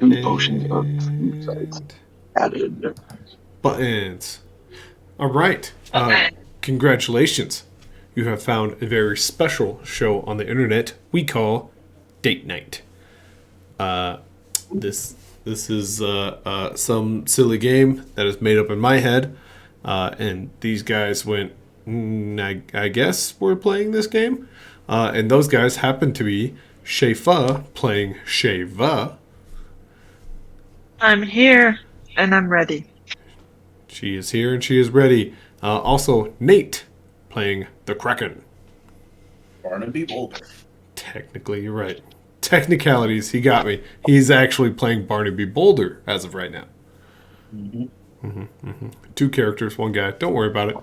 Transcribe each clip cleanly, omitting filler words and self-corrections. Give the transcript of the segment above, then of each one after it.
2 potions of insight And added. buttons. All right. Congratulations. You have found a very special show on the internet we call Date Night. Uh, this this is some silly game that is made up in my head, and these guys went. I guess we're playing this game, and those guys happen to be Shefa playing Sheva. I'm here and I'm ready. She is here and she is ready. Also, Nate playing the Kraken. Barnaby Boulder. Technically, you're right. Technicalities, he got me. He's actually playing Barnaby Boulder as of right now. Two characters, one guy. Don't worry about it.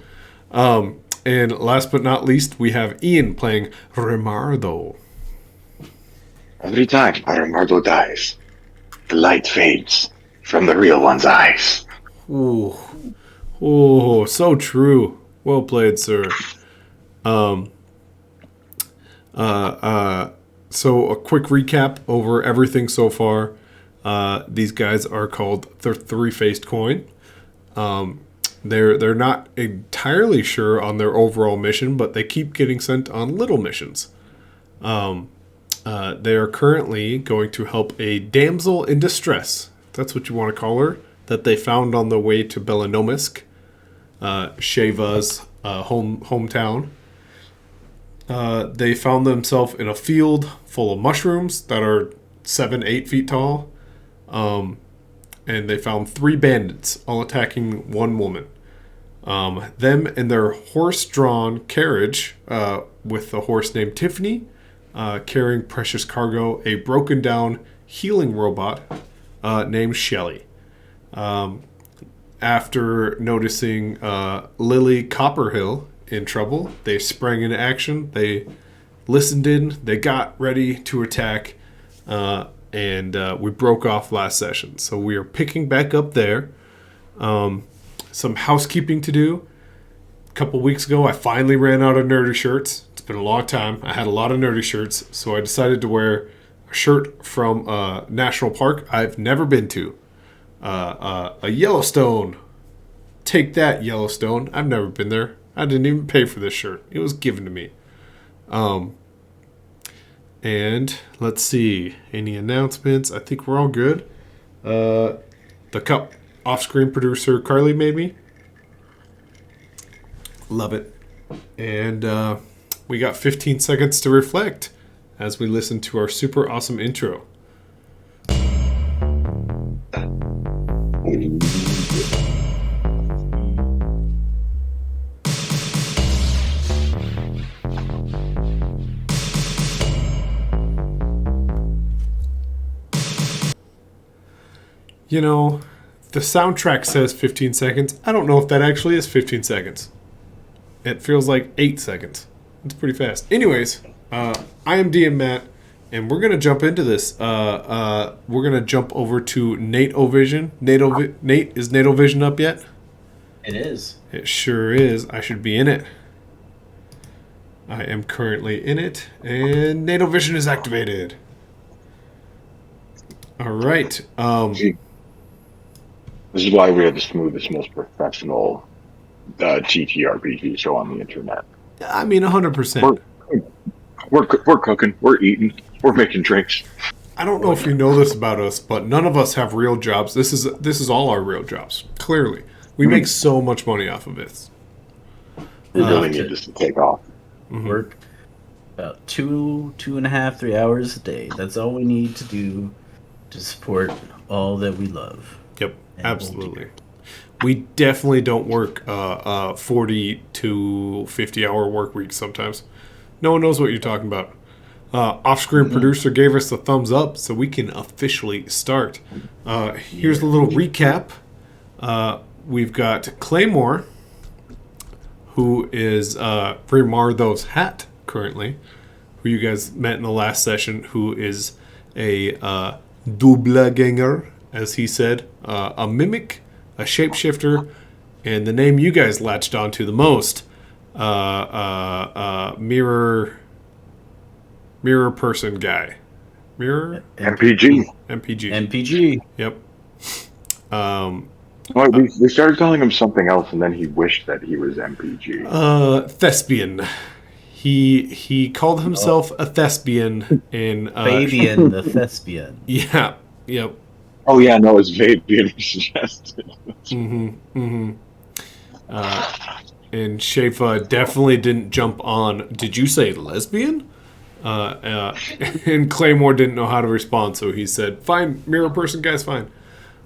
And last but not least, we have Ian playing Rimardo. Every time Aramardo dies, the light fades from the real one's eyes. Ooh. Oh, so true. Well played, sir. Um, so a quick recap over everything so far. These guys are called the Three-Faced Coin. They're not entirely sure on their overall mission, but they keep getting sent on little missions. They are currently going to help a damsel in distress. That's what you want to call her. That they found on the way to Belanomisk, Sheva's hometown. They found themselves in a field full of mushrooms that are 7-8 feet tall. And they found 3 bandits all attacking one woman. Them in their horse-drawn carriage with a horse named Tiffany, carrying precious cargo, a broken-down healing robot named Shelly. After noticing Lily Copperhill in trouble, they sprang into action. They listened in. They got ready to attack. And we broke off last session. So we are picking back up there. Some housekeeping to do. A couple weeks ago, I finally ran out of nerdy shirts. It's been a long time. I had a lot of nerdy shirts. So I decided to wear a shirt from a national park I've never been to. A Yellowstone. Take that, Yellowstone. I've never been there. I didn't even pay for this shirt. It was given to me. And let's see. Any announcements? I think we're all good. The cup off-screen producer Carly made me. Love it. And we got 15 seconds to reflect as we listen to our super awesome intro. You know, the soundtrack says 15 seconds. I don't know if that actually is 15 seconds. It feels like 8 seconds. It's pretty fast. Anyways, I am DM Matt, and we're going to jump into this. We're going to jump over to Nate Ovision. Nate, is Nate Ovision up yet? It is. It sure is. I should be in it. I am currently in it, and Nate Ovision is activated. All right. This is why we are the smoothest, most professional TTRPG show on the internet. I mean, 100%. We're cooking, we're eating, we're making drinks. I don't know if you know this about us, but none of us have real jobs. This is all our real jobs. Clearly, we make so much money off of this. We really need this to take off. Work about 2.5, 3 hours a day. That's all we need to do to support all that we love. Yep, absolutely. We definitely don't work 40 to 50-hour work weeks sometimes. No one knows what you're talking about. Off-screen producer gave us the thumbs up, so we can officially start. Here's a little recap. We've got Claymore, who is Primardo's hat currently, who you guys met in the last session, who is a Doubleganger, as he said, a mimic, a shapeshifter, and the name you guys latched onto the most, mirror person guy. Mirror? MPG. MPG. MPG. Yep. Well, we started calling him something else, and then he wished that he was MPG. Thespian. He called himself a thespian in Fabian the Thespian. Yeah. Yep. Oh yeah, no, it's Fabian who suggested. And Shafa definitely didn't jump on. Did you say lesbian? And Claymore didn't know how to respond, so he said, "Fine, mirror person, guys, fine."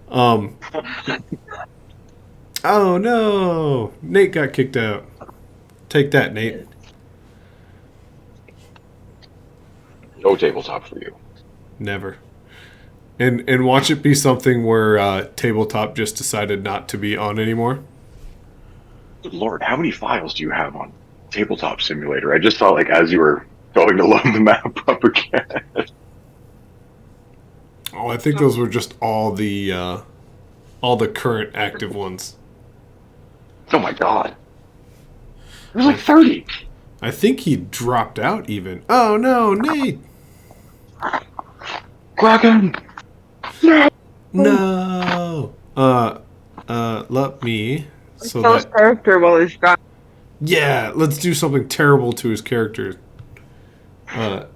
Oh no, Nate got kicked out. Take that, Nate. No tabletop for you. Never. And watch it be something where tabletop just decided not to be on anymore. Good Lord, how many files do you have on Tabletop Simulator? I just thought, like, as you were going to load the map up again. Oh, I think those were just all the current active ones. Oh my God. There's like 30. I think he dropped out even. Oh no, Nate! Kraken! No! Let me. So Kill his that, character while he's gone. yeah, let's do something terrible to his character. I'll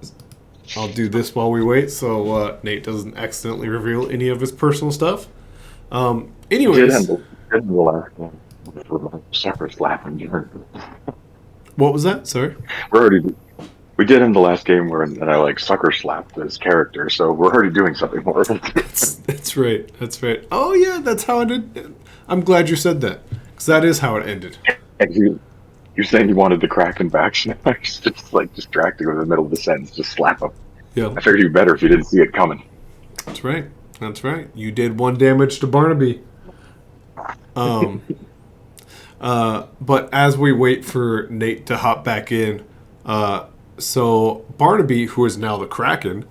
do this while we wait, so Nate doesn't accidentally reveal any of his personal stuff. Anyways, The last one. Suckers laughing during. what was that? Sorry. We did in the last game where and I like sucker slapped his character, so we're already doing something horrible. That's right. That's right. Oh yeah, that's how it did. I'm glad you said that, because that is how it ended. And you're saying you wanted the Kraken back, so I was just like distracting him in the middle of the sentence, just slap him. Yeah, I figured you'd be better if you didn't see it coming. that's right. That's right. You did 1 damage to Barnaby. But as we wait for Nate to hop back in, so Barnaby, who is now the Kraken,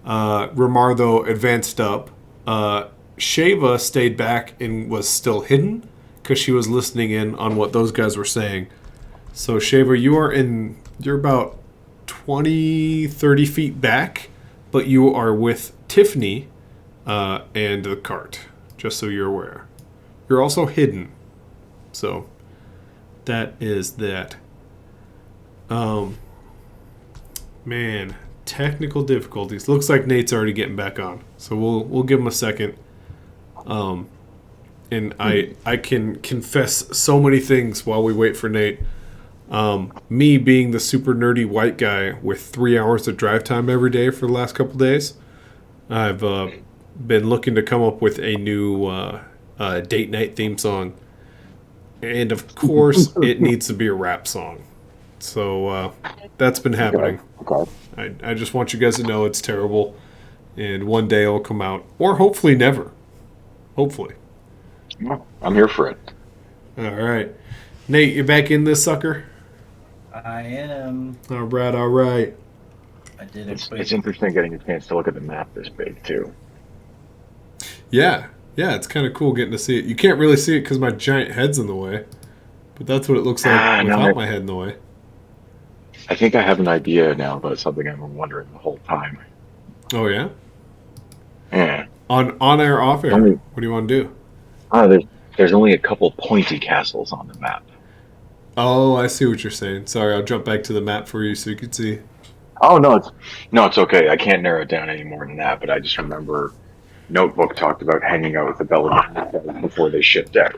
Ramardo advanced up. Shava stayed back and was still hidden because she was listening in on what those guys were saying. So Shava, you're about 20, 30 feet back, but you are with Tiffany and the cart, just so you're aware. You're also hidden. So that is that. Man, technical difficulties. Looks like Nate's already getting back on. So we'll give him a second. And I can confess so many things while we wait for Nate. Me being the super nerdy white guy with 3 hours of drive time every day for the last couple days, I've been looking to come up with a new date night theme song. And of course, it needs to be a rap song. So that's been happening. Okay. I just want you guys to know it's terrible. And one day it'll come out. Or hopefully never. Hopefully. I'm here for it. All right. Nate, you back in this sucker? I am. All right, all right. I did it. It's interesting getting a chance to look at the map this big, too. Yeah, it's kind of cool getting to see it. You can't really see it because my giant head's in the way. But that's what it looks like without my head in the way. I think I have an idea now about something I've been wondering the whole time. Oh, yeah? Yeah. On air, off air. What do you want to do? There's only a couple pointy castles on the map. Oh, I see what you're saying. Sorry, I'll jump back to the map for you so you can see. Oh, no, it's okay. I can't narrow it down any more than that, but I just remember Notebook talked about hanging out with the Belladonna before they shipped out.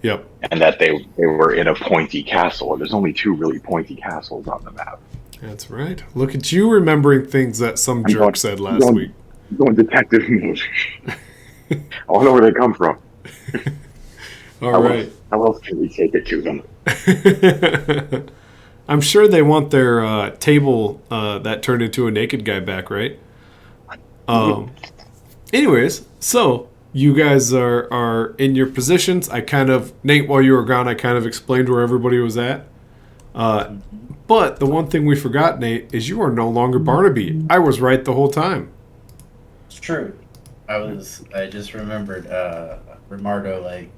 Yep. And that they were in a pointy castle. There's only 2 really pointy castles on the map. That's right. Look at you remembering things that some jerk said last week. I'm going detective mode. I want to know where they come from. All right. How else can we take it to them? I'm sure they want their table that turned into a naked guy back, right? Anyways, so you guys are in your positions. Nate, while you were gone, I kind of explained where everybody was at. But the one thing we forgot, Nate, is you are no longer Barnaby. I was right the whole time. It's true. I just remembered Rimardo,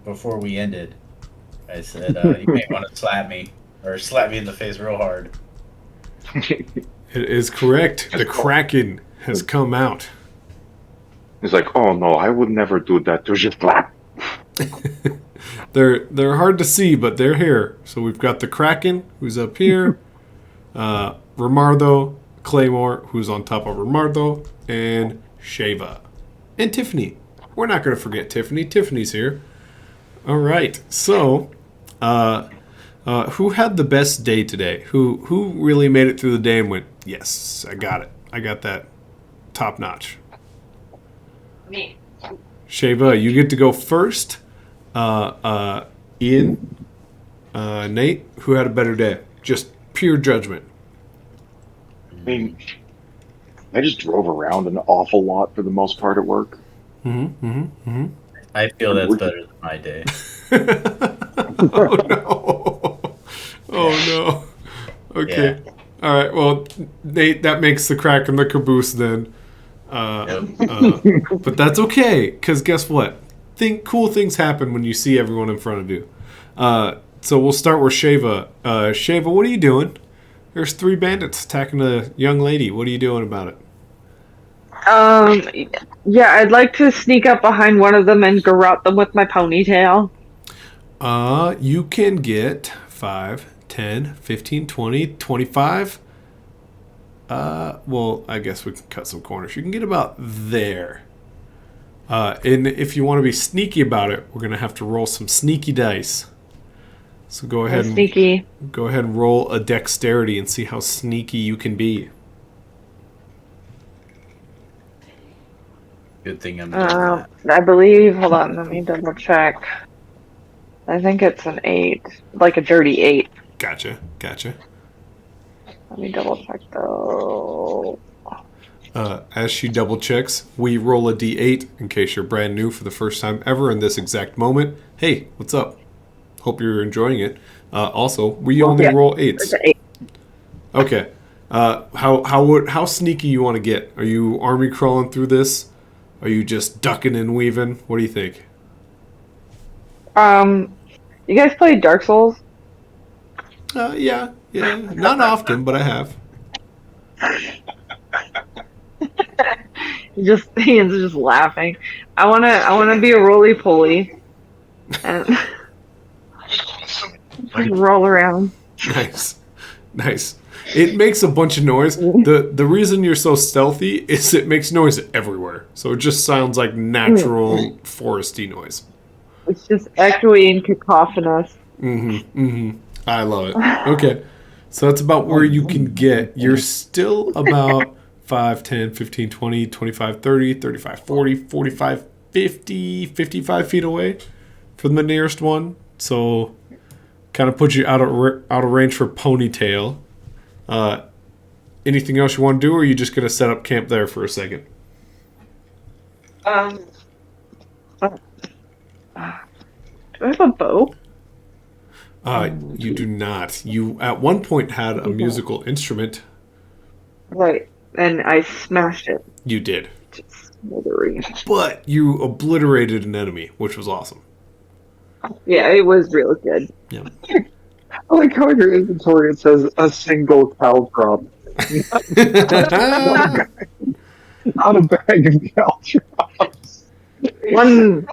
before we ended, I said, you may want to slap me, or slap me in the face real hard. It is correct. The Kraken has come out. He's like, oh no, I would never do that to you. They're hard to see, but they're here. So we've got the Kraken, who's up here, Ramardo, Claymore, who's on top of Ramardo, and Sheva. And Tiffany. We're not going to forget Tiffany. Tiffany's here. All right. So, who had the best day today? Who really made it through the day and went, yes, I got it. I got that top notch. Me. Sheva, you get to go first. Ian, Nate, who had a better day? Just pure judgment. I mean, I just drove around an awful lot for the most part at work. I feel that's better than my day. Oh no! Oh no! Okay. Yeah. All right. Well, Nate, that makes the crack in the caboose then. But that's okay, because guess what? Cool things happen when you see everyone in front of you. So we'll start with Sheva. Sheva, what are you doing? There's 3 bandits attacking a young lady. What are you doing about it? Yeah, I'd like to sneak up behind one of them and garrote them with my ponytail. You can get 5, 10, 15, 20, 25. Well, I guess we can cut some corners. You can get about there. And if you want to be sneaky about it, we're going to have to roll some sneaky dice. So go ahead and roll a dexterity and see how sneaky you can be. Good thing I'm doing that. I believe, hold on, let me double check. I think it's an 8, like a dirty 8. Gotcha. Let me double check though. As she double checks, we roll a d8 in case you're brand new for the first time ever in this exact moment. Hey, what's up? Hope you're enjoying it. Also, we only roll 8s. It's an 8. Okay. How sneaky you want to get? Are you army crawling through this? Are you just ducking and weaving? What do you think? You guys play Dark Souls? Yeah. Not often, but I have. Ian's just laughing. I wanna be a roly poly and roll around. Nice. It makes a bunch of noise. The reason you're so stealthy is it makes noise everywhere. So it just sounds like natural foresty noise. It's just echoey and cacophonous. I love it. Okay. So that's about where you can get. You're still about 5, 10, 15, 20, 25, 30, 35, 40, 45, 50, 55 feet away from the nearest one. So kind of puts you out of range for ponytail. Anything else you want to do, or are you just going to set up camp there for a second? Do I have a bow? You do not. You at one point had a musical instrument. Right, and I smashed it. You did. Just smithereens. But you obliterated an enemy, which was awesome. Yeah, it was real good. Yeah. I like how in your inventory it says a single cow crop. Not a bag of caltrops. One.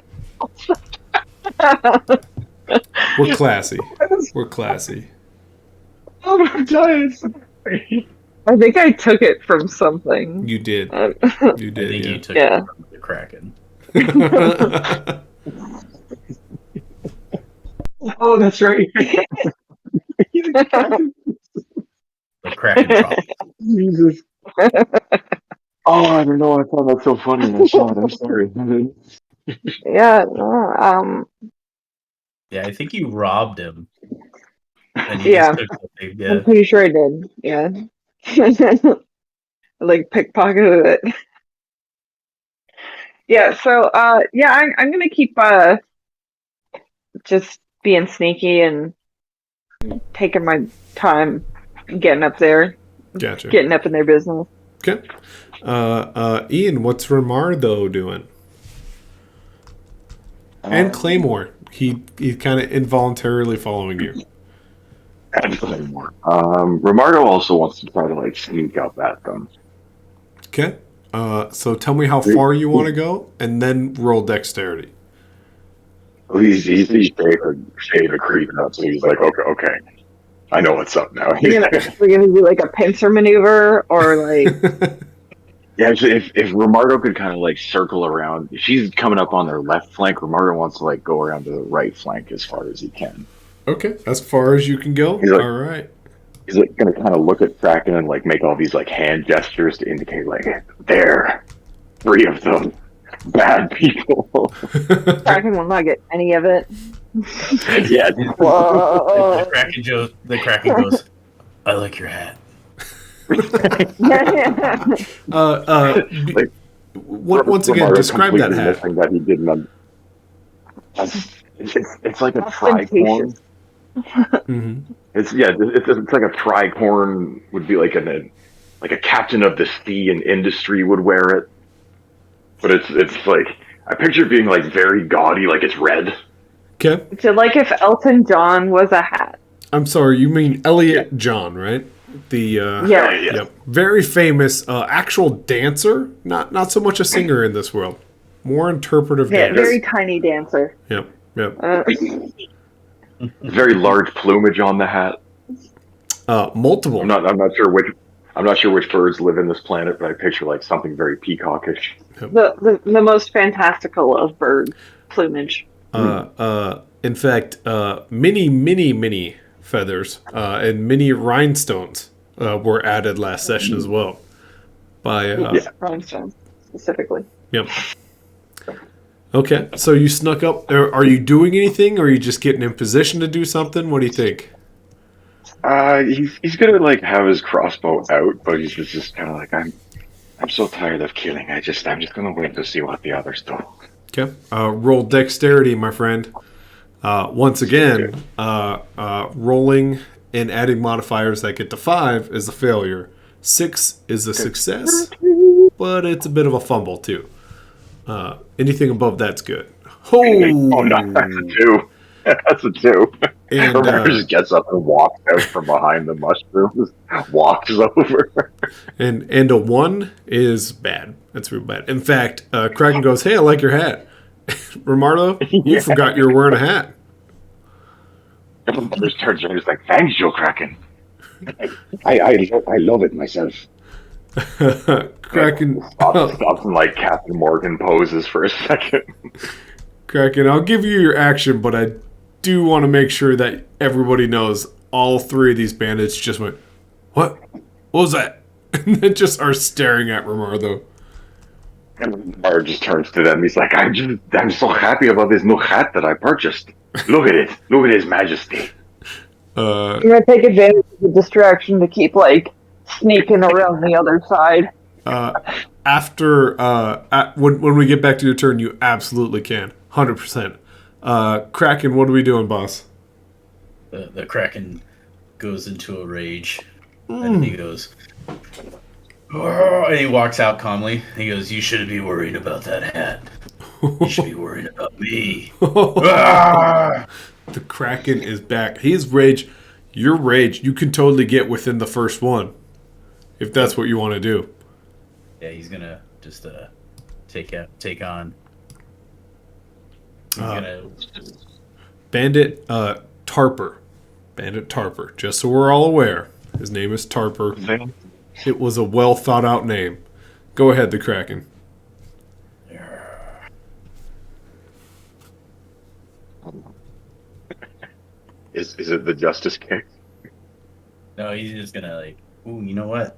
We're classy. Oh my god. I think I took it from something. You did. You I did. think Yeah. you took Yeah. it from the Kraken. Oh, that's right. The Kraken drop. Jesus. Oh, I don't know. I thought that's so funny. I saw it. I'm sorry. Yeah, no, Yeah, I think you robbed him. And Yeah. just took something, I'm pretty sure I did. Yeah. Like pickpocketed it. Yeah, so I'm gonna keep just being sneaky and taking my time getting up there, Gotcha. getting up in their business. Okay. Ian, what's Ramardo doing? And Claymore. He's kind of involuntarily following you. And Claymore. Romardo also wants to try to like sneak up at them. Okay. So tell me how far you want to go, and then roll dexterity. He's shade of creeping up, so he's like, okay, I know what's up now. We're gonna do like a pincer maneuver, or like Yeah, actually, if Romardo could kind of like circle around, if she's coming up on their left flank, Romardo wants to like go around to the right flank as far as he can. Okay, as far as you can go. He's like- All right. He's like gonna kind of look at Kraken and like make all these like hand gestures to indicate like there, 3 of them, bad people. Kraken will not get any of it. Yeah, Whoa. The Kraken goes, I like your hat. Once again, Romardo describe that completely hat. missing that he didn't. It's like a tricorn. Mm-hmm. It's like a tricorn would be like a captain of the sea in industry would wear it, but it's like I picture it being like very gaudy, like it's red. Okay. So like if Elton John was a hat. I'm sorry, you mean Elliot John, right? The Yeah. Yep. Very famous actual dancer, not so much a singer in this world. More interpretive Yeah, dancer. very tiny dancer. Yep. Yep. Very large plumage on the hat. Multiple. I'm not sure which birds live in this planet, but I picture like something very peacockish. The most fantastical of bird plumage. In fact, many feathers and many rhinestones were added last session as well. By Rhinestones, specifically. Yep. Okay, so you snuck up. Are you doing anything, or are you just getting in position to do something? What do you think? He's gonna like have his crossbow out, but he's just kind of like I'm so tired of killing. I'm just gonna wait to see what the others do. Okay, roll dexterity, my friend. Once again, rolling and adding modifiers that get to 5 is a failure. 6 is a success, but it's a bit of a fumble too. Anything above that's good. Oh no, that's a 2. That's a 2. And, Romardo just gets up and walks out from behind the mushrooms, walks over. And a 1 is bad. That's real bad. In fact, Kraken goes, "Hey, I like your hat." Romardo, you forgot you were wearing a hat. Just turns around, he's like, "Thanks, Joe Kraken." I love it myself. Kraken, Stops and like Captain Morgan poses for a second. Kraken, I'll give you your action, but I do want to make sure that everybody knows all 3 of these bandits just went, "What? What was that?" And then just are staring at Romardo. And Bard just turns to them. He's like, I'm so happy about this new hat that I purchased. Look at it. Look at His Majesty. I'm gonna take advantage of the distraction to keep like sneaking around the other side. When we get back to your turn, you absolutely can. 100%. Kraken, what are we doing, boss? The Kraken goes into a rage, and he goes, "Oh," and he walks out calmly. He goes, "You shouldn't be worried about that hat. You should be worried about me." Ah! The Kraken is back. He's rage. Your rage, you can totally get within the first one, if that's what you want to do. Yeah, he's gonna just take on. He's gonna Bandit Tarper. Bandit Tarper. Just so we're all aware, his name is Tarper. It was a well thought out name. Go ahead, the Kraken. Is it the justice kick? No, he's just gonna like, ooh, you know what?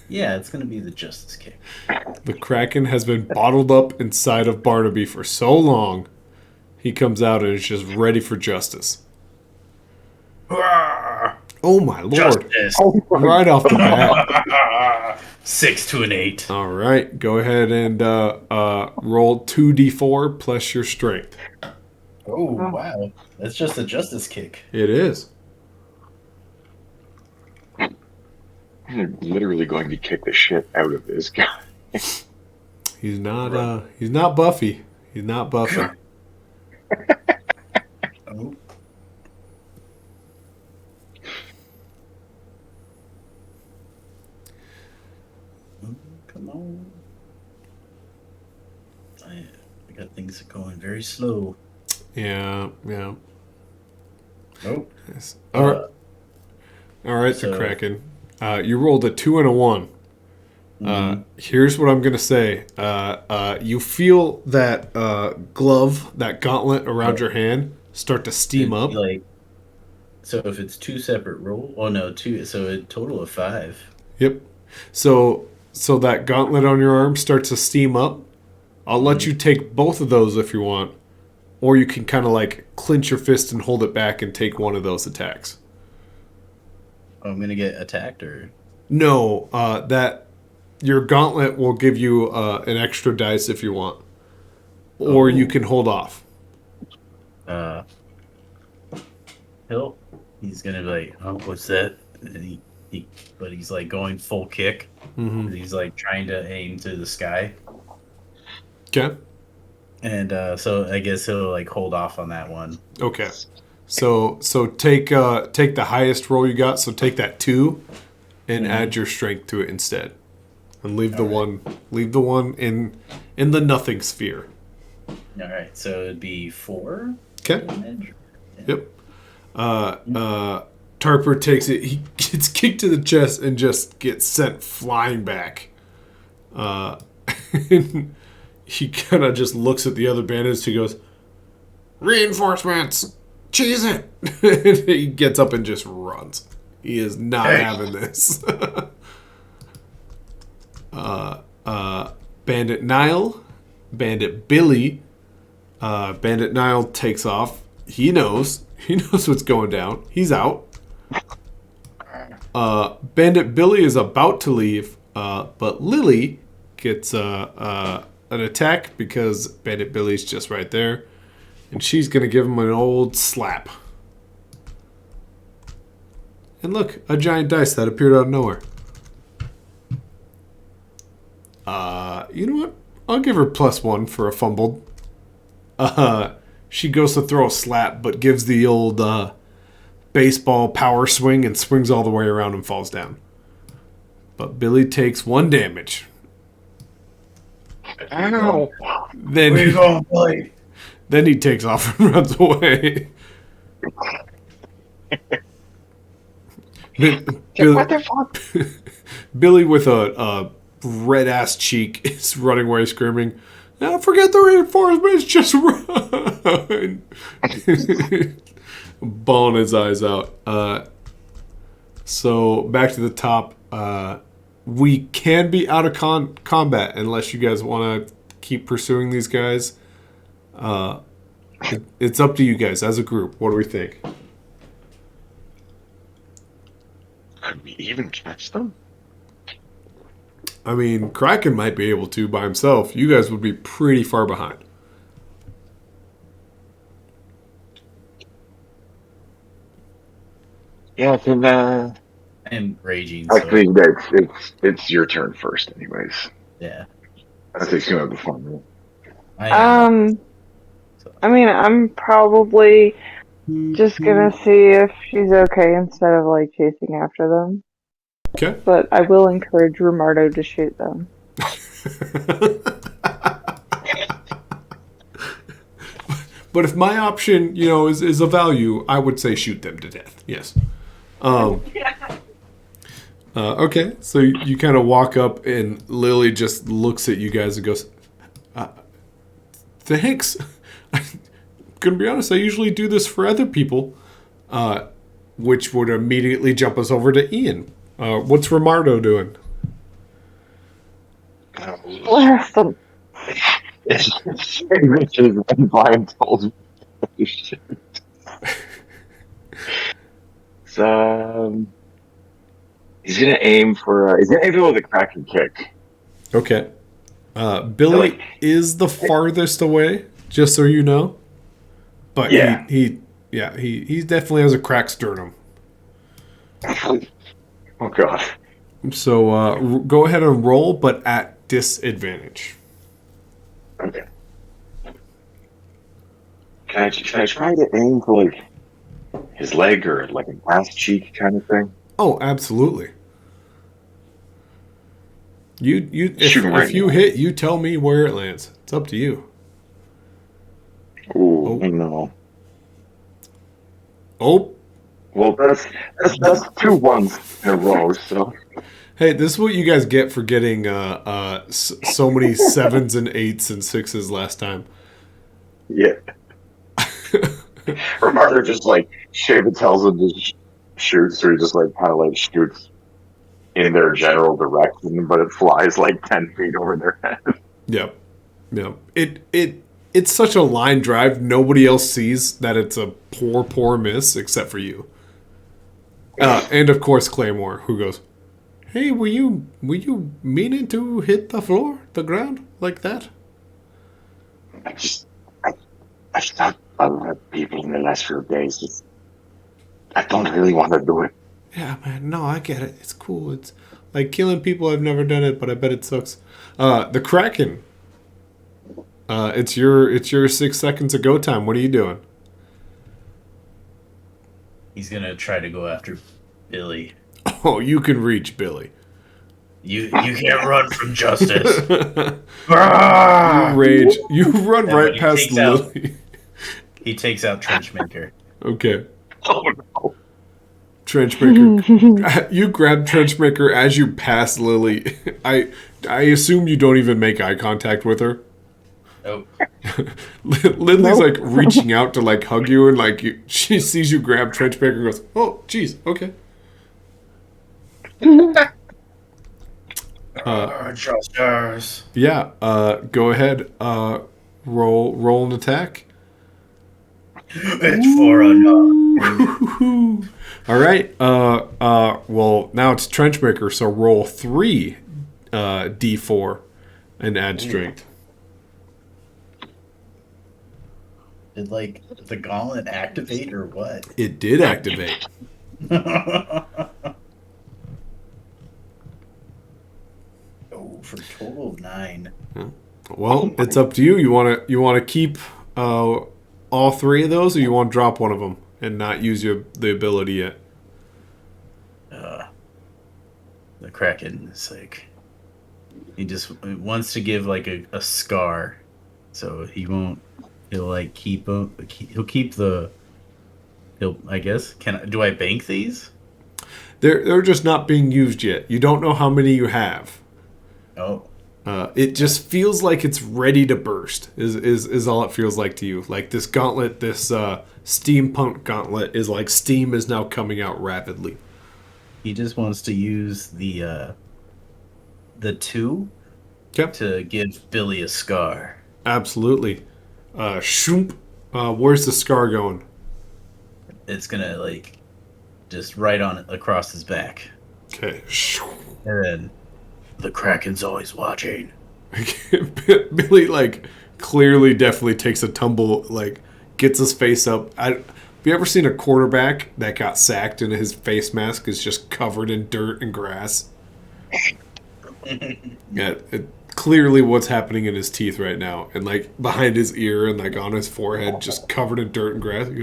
Yeah, it's gonna be the justice kick. The Kraken has been bottled up inside of Barnaby for so long, he comes out and is just ready for justice. Oh my lord. Justice. Right off the bat. 6 to an 8. All right, go ahead and roll 2d4 plus your strength. Oh, wow. That's just a justice kick. It is. I'm literally going to kick the shit out of this guy. He's not Buffy. He's not Buffy. Oh. Come on. I got things going very slow. Yeah. Nope. Yes. Uh, All right, the so- Kraken. You rolled a 2 and a 1. Here's what I'm gonna say. You feel that glove, that gauntlet around your hand, start to steam up. Like, so if it's 2 separate roll, oh no, 2. So a total of 5. Yep. So that gauntlet on your arm starts to steam up. I'll let you take both of those if you want, or you can kind of like clench your fist and hold it back and take one of those attacks. Oh, I'm gonna get attacked, or No, that your gauntlet will give you an extra dice if you want, or you can hold off. He's gonna be like, oh, what's that? And but he's like going full kick. Mm-hmm. He's like trying to aim to the sky, Okay. and so I guess he'll like hold off on that one. Okay. So take the highest roll you got. So take that 2, and add your strength to it instead, and leave the one in the nothing sphere. All right, so it'd be 4. Okay. damage. Yep. Tarper takes it. He gets kicked to the chest and just gets sent flying back. And he kind of just looks at the other bandits. He goes, "Reinforcements, cheese it!" And he gets up and just runs. He is not having this. Bandit Nile, Bandit Billy. Bandit Nile takes off. He knows what's going down. He's out. Bandit Billy is about to leave, but Lily gets an attack because Bandit Billy's just right there, and she's gonna give him an old slap. And look, a giant dice that appeared out of nowhere. You know what? I'll give her +1 for a fumbled. She goes to throw a slap, but gives the old baseball power swing and swings all the way around and falls down. But Billy takes 1 damage. Ow! Then Where you going, Billy? Then he takes off and runs away. What the fuck? Billy with a red ass cheek is running away screaming, "Now forget the reinforcements, just run!" Bawling his eyes out. So back to the top. We can be out of combat unless you guys want to keep pursuing these guys. It's up to you guys as a group. What do we think? Could we even catch them? I mean, Kraken might be able to by himself. You guys would be pretty far behind. Yeah, then, I'm raging. So, Actually, it's your turn first, anyways. yeah. I think you have the fun. I am. I mean, I'm probably just gonna see if she's okay instead of like chasing after them. Okay. But I will encourage Romardo to shoot them. But if my option, is a value, I would say shoot them to death. Yes. Okay, so you kind of walk up, and Lily just looks at you guys and goes, "Thanks. I'm gonna be honest. I usually do this for other people," which would immediately jump us over to Ian. What's Romardo doing? Blast them. It's riches when Brian told me to shoot. So he's gonna aim for. He's gonna aim for the Kraken kick. Okay. Billy is the farthest away, just so you know. But Yeah. he definitely has a cracked sternum. Oh god. So go ahead and roll, but at disadvantage. Okay. Can I try to aim for like his leg or like an ass cheek kind of thing? Oh, absolutely. Shoot 'em right if you now. hit, you tell me where it lands. It's up to you. Ooh, Oh. no. Oh, Well, that's 2 ones in a row. So hey, this is what you guys get for getting so many 7s and 8s and 6s last time. yeah. Or Martha just like Shaven tells him to shoot, so he just like kind of like shoots in their general direction, but it flies like 10 feet over their head. Yep. Yep. It's such a line drive. Nobody else sees that it's a poor miss except for you. And of course Claymore, who goes, "Hey, were you meaning to hit the ground like that?" I just I thought about people in the last few days. I don't really want to do it. Yeah, man. No, I get it. It's cool. It's like killing people. I've never done it, but I bet it sucks. The Kraken. It's your 6 seconds of go time. What are you doing? He's gonna try to go after Billy. Oh, you can reach Billy. You can't run from justice. You rage. You run Yeah, right but he past takes out- Lily. He takes out Trenchmaker. Okay. Oh no! Trenchmaker. You grab Trenchmaker as you pass Lily. I assume you don't even make eye contact with her. Oh, Lily's like reaching out to like hug you, and like she sees you grab Trenchmaker and goes, "Oh, jeez, okay." justice. Yeah. Go ahead. Roll an attack. It's for a no. All right. Well, now it's Trenchmaker, so roll 3 d4 and add strength. Did like the gauntlet activate or what? It did activate. Oh, for a total of 9. Well, it's up to you. You wanna keep all 3 of those, or you want to drop one of them and not use the ability yet? The Kraken is like he just wants to give like a scar, so he won't. He'll like keep them. He'll keep the. He'll. I guess. Do I bank these? They're just not being used yet. You don't know how many you have. Oh. It just feels like it's ready to burst. Is all it feels like to you. Like this gauntlet, this steampunk gauntlet, is like steam is now coming out rapidly. He just wants to use the 2 Okay. to give Billy a scar. Absolutely. Shoomp. Where's the scar going? It's gonna like just right on across his back, Okay. and then the Kraken's always watching. Billy like clearly definitely takes a tumble, like gets his face up. Have you ever seen a quarterback that got sacked and his face mask is just covered in dirt and grass? Yeah, clearly what's happening in his teeth right now, and like behind his ear and like on his forehead, just covered in dirt and grass. He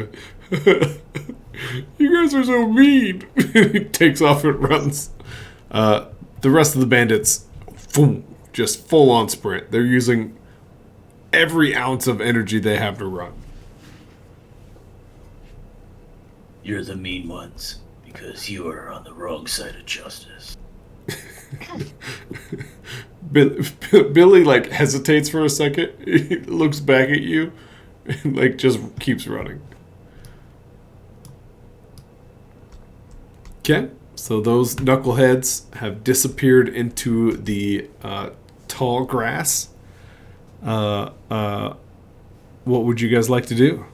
goes, "You guys are so mean." He takes off and runs. The rest of the bandits, boom, just full on sprint. They're using every ounce of energy they have to run. You're the mean ones because you are on the wrong side of justice. Billy like hesitates for a second. He looks back at you and like just keeps running. Okay, so those knuckleheads have disappeared into the tall grass. What would you guys like to do?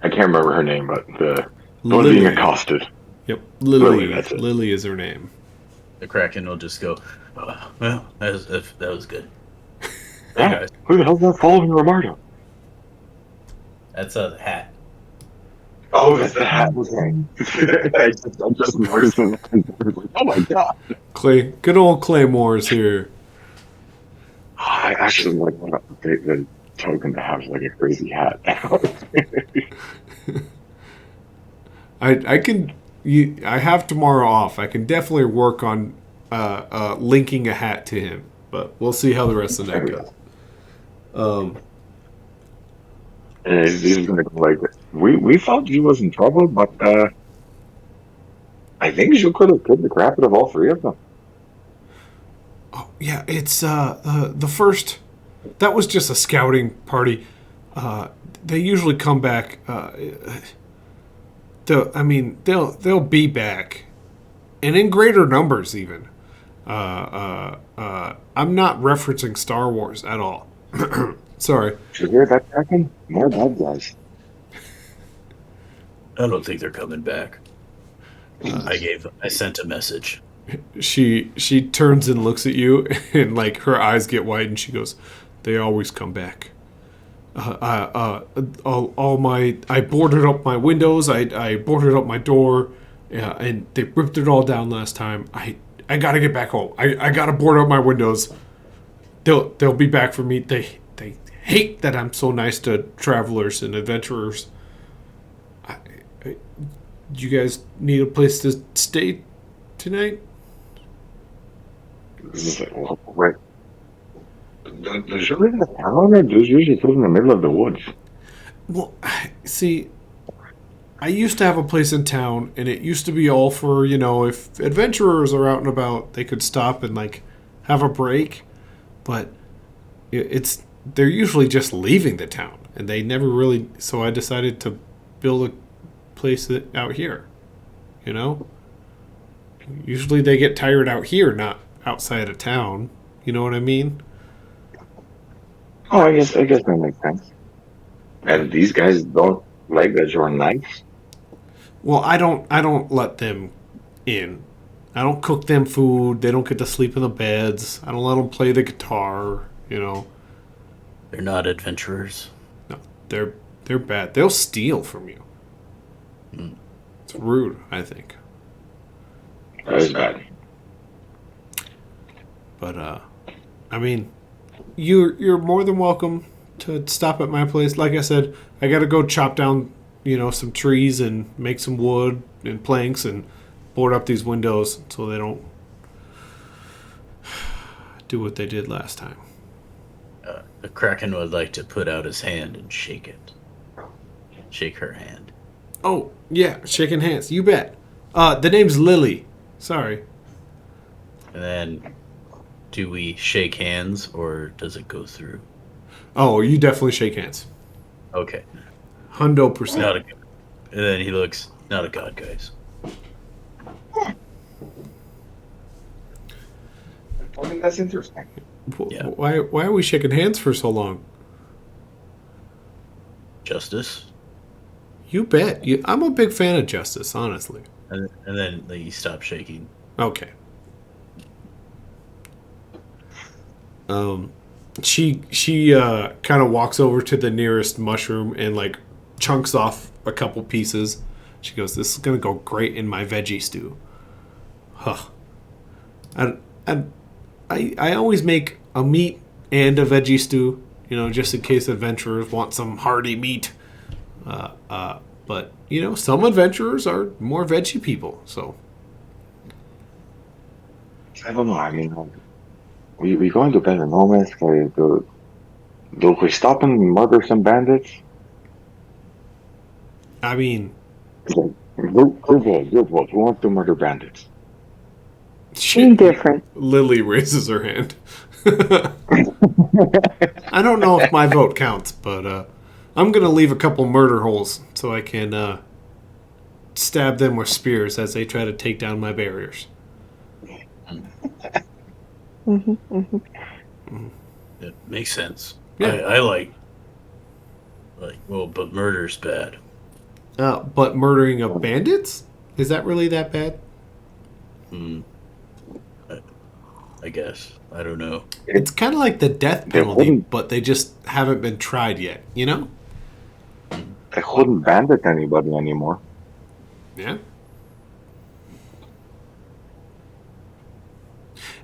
I can't remember her name, but the one being accosted. Yep, Lily. That's it. Lily is her name. The Kraken will just go, oh, well, that was good. Yeah. guys. Who the hell's that following Romardo? That's a hat. Oh, that's the hat. Okay. I just noticed it. I was like, oh my god. Good old Claymore's here. I actually like want to update the token to have like a crazy hat. I can. I have tomorrow off. I can definitely work on linking a hat to him, but we'll see how the rest of the night goes. And he's gonna go like, we thought you was in trouble, but I think you could have killed the crap out of all three of them. Oh yeah, it's the first. That was just a scouting party. They usually come back. They'll be back, and in greater numbers even. I'm not referencing Star Wars at all. Sorry. Did you hear that, Kraken? More bad guys. I don't think they're coming back. I sent a message. She turns and looks at you, and like her eyes get wide, and she goes, "They always come back. I boarded up my windows. I boarded up my door, and they ripped it all down last time. I gotta get back home. I gotta board up my windows. They'll be back for me. They hate that I'm so nice to travelers and adventurers. You guys need a place to stay tonight?" Well, wait. Does you live in the town, or does you usually live in the middle of the woods? Well, see, I used to have a place in town, and it used to be all for, if adventurers are out and about, they could stop and, like, have a break. But they're usually just leaving the town, and they never really, so I decided to build a place out here, Usually they get tired out here, not outside of town. You know what I mean? Oh, I guess that makes sense. And these guys don't like that you're nice. Well, I don't let them in. I don't cook them food. They don't get to sleep in the beds. I don't let them play the guitar. They're not adventurers. No, they're bad. They'll steal from you. It's rude, I think. That is bad. But you're more than welcome to stop at my place. Like I said, I got to go chop down, some trees and make some wood and planks and board up these windows so they don't do what they did last time. The Kraken would like to put out his hand and shake it. Shake her hand. Oh, yeah, shaking hands. You bet. The name's Lily. Sorry. And then, do we shake hands, or does it go through? Oh, you definitely shake hands. Okay. 100%. Not a god. And then he looks, not a god, guys. I mean, that's interesting. Yeah. Why are we shaking hands for so long? Justice. You bet. I'm a big fan of Justice, honestly. And then you stop shaking. Okay. She kind of walks over to the nearest mushroom and like chunks off a couple pieces. She goes, "This is gonna go great in my veggie stew." Huh. I always make a meat and a veggie stew, just in case adventurers want some hearty meat. But some adventurers are more veggie people, so. I don't know. I mean, we going to better moments. Do we stop and murder some bandits? I mean, Group vote. Who wants to murder bandits? Indifferent. Lily raises her hand. I don't know if my vote counts, but I'm going to leave a couple murder holes so I can stab them with spears as they try to take down my barriers. It makes sense. Yeah. I like, but murder's bad. But murdering of bandits? Is that really that bad? I guess. I don't know. It's kind of like the death penalty, but they just haven't been tried yet, They couldn't bandit anybody anymore. Yeah.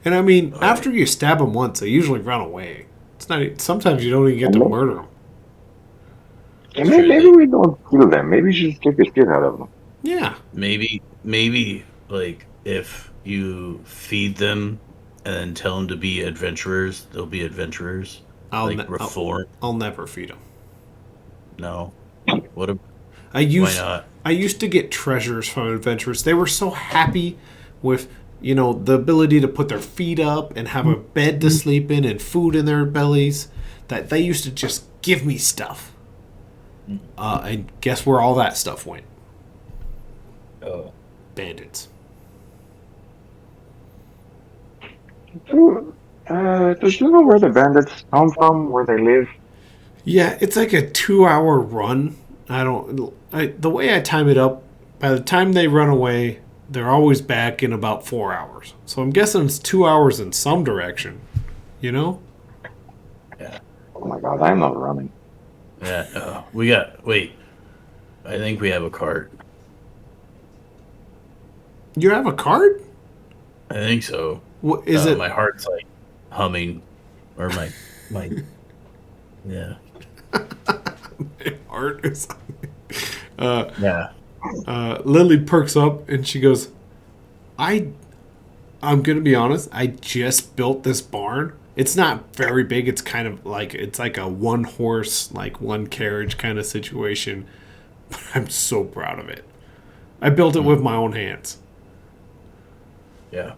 And I mean, after you stab them once, they usually run away. It's not. Sometimes you don't even get to murder them. And maybe we don't kill them. Maybe we should just take the shit out of them. Yeah. Maybe like if you feed them and then tell them to be adventurers, they'll be adventurers. I'll, Like ne- I'll, reform. I'll never feed them. No. What? I Why used not? I used to get treasures from adventurers. They were so happy with the ability to put their feet up and have a bed to sleep in and food in their bellies that they used to just give me stuff. And guess where all that stuff went? Oh. Bandits. Does you know where the bandits come from? Where they live? Yeah, it's like a 2-hour run. The way I time it up, by the time they run away, they're always back in about 4 hours. So I'm guessing it's 2 hours in some direction. You know? Yeah. Oh my god, I'm not running. Yeah. We got. Wait. I think we have a cart. You have a card? I think so. What is it? My heart's like humming, or my. Yeah. Art or something. Yeah. Lily perks up and she goes, I'm gonna be honest, I just built this barn. It's not very big, it's like a one horse, like one carriage kind of situation. But I'm so proud of it. I built it with my own hands. Yeah.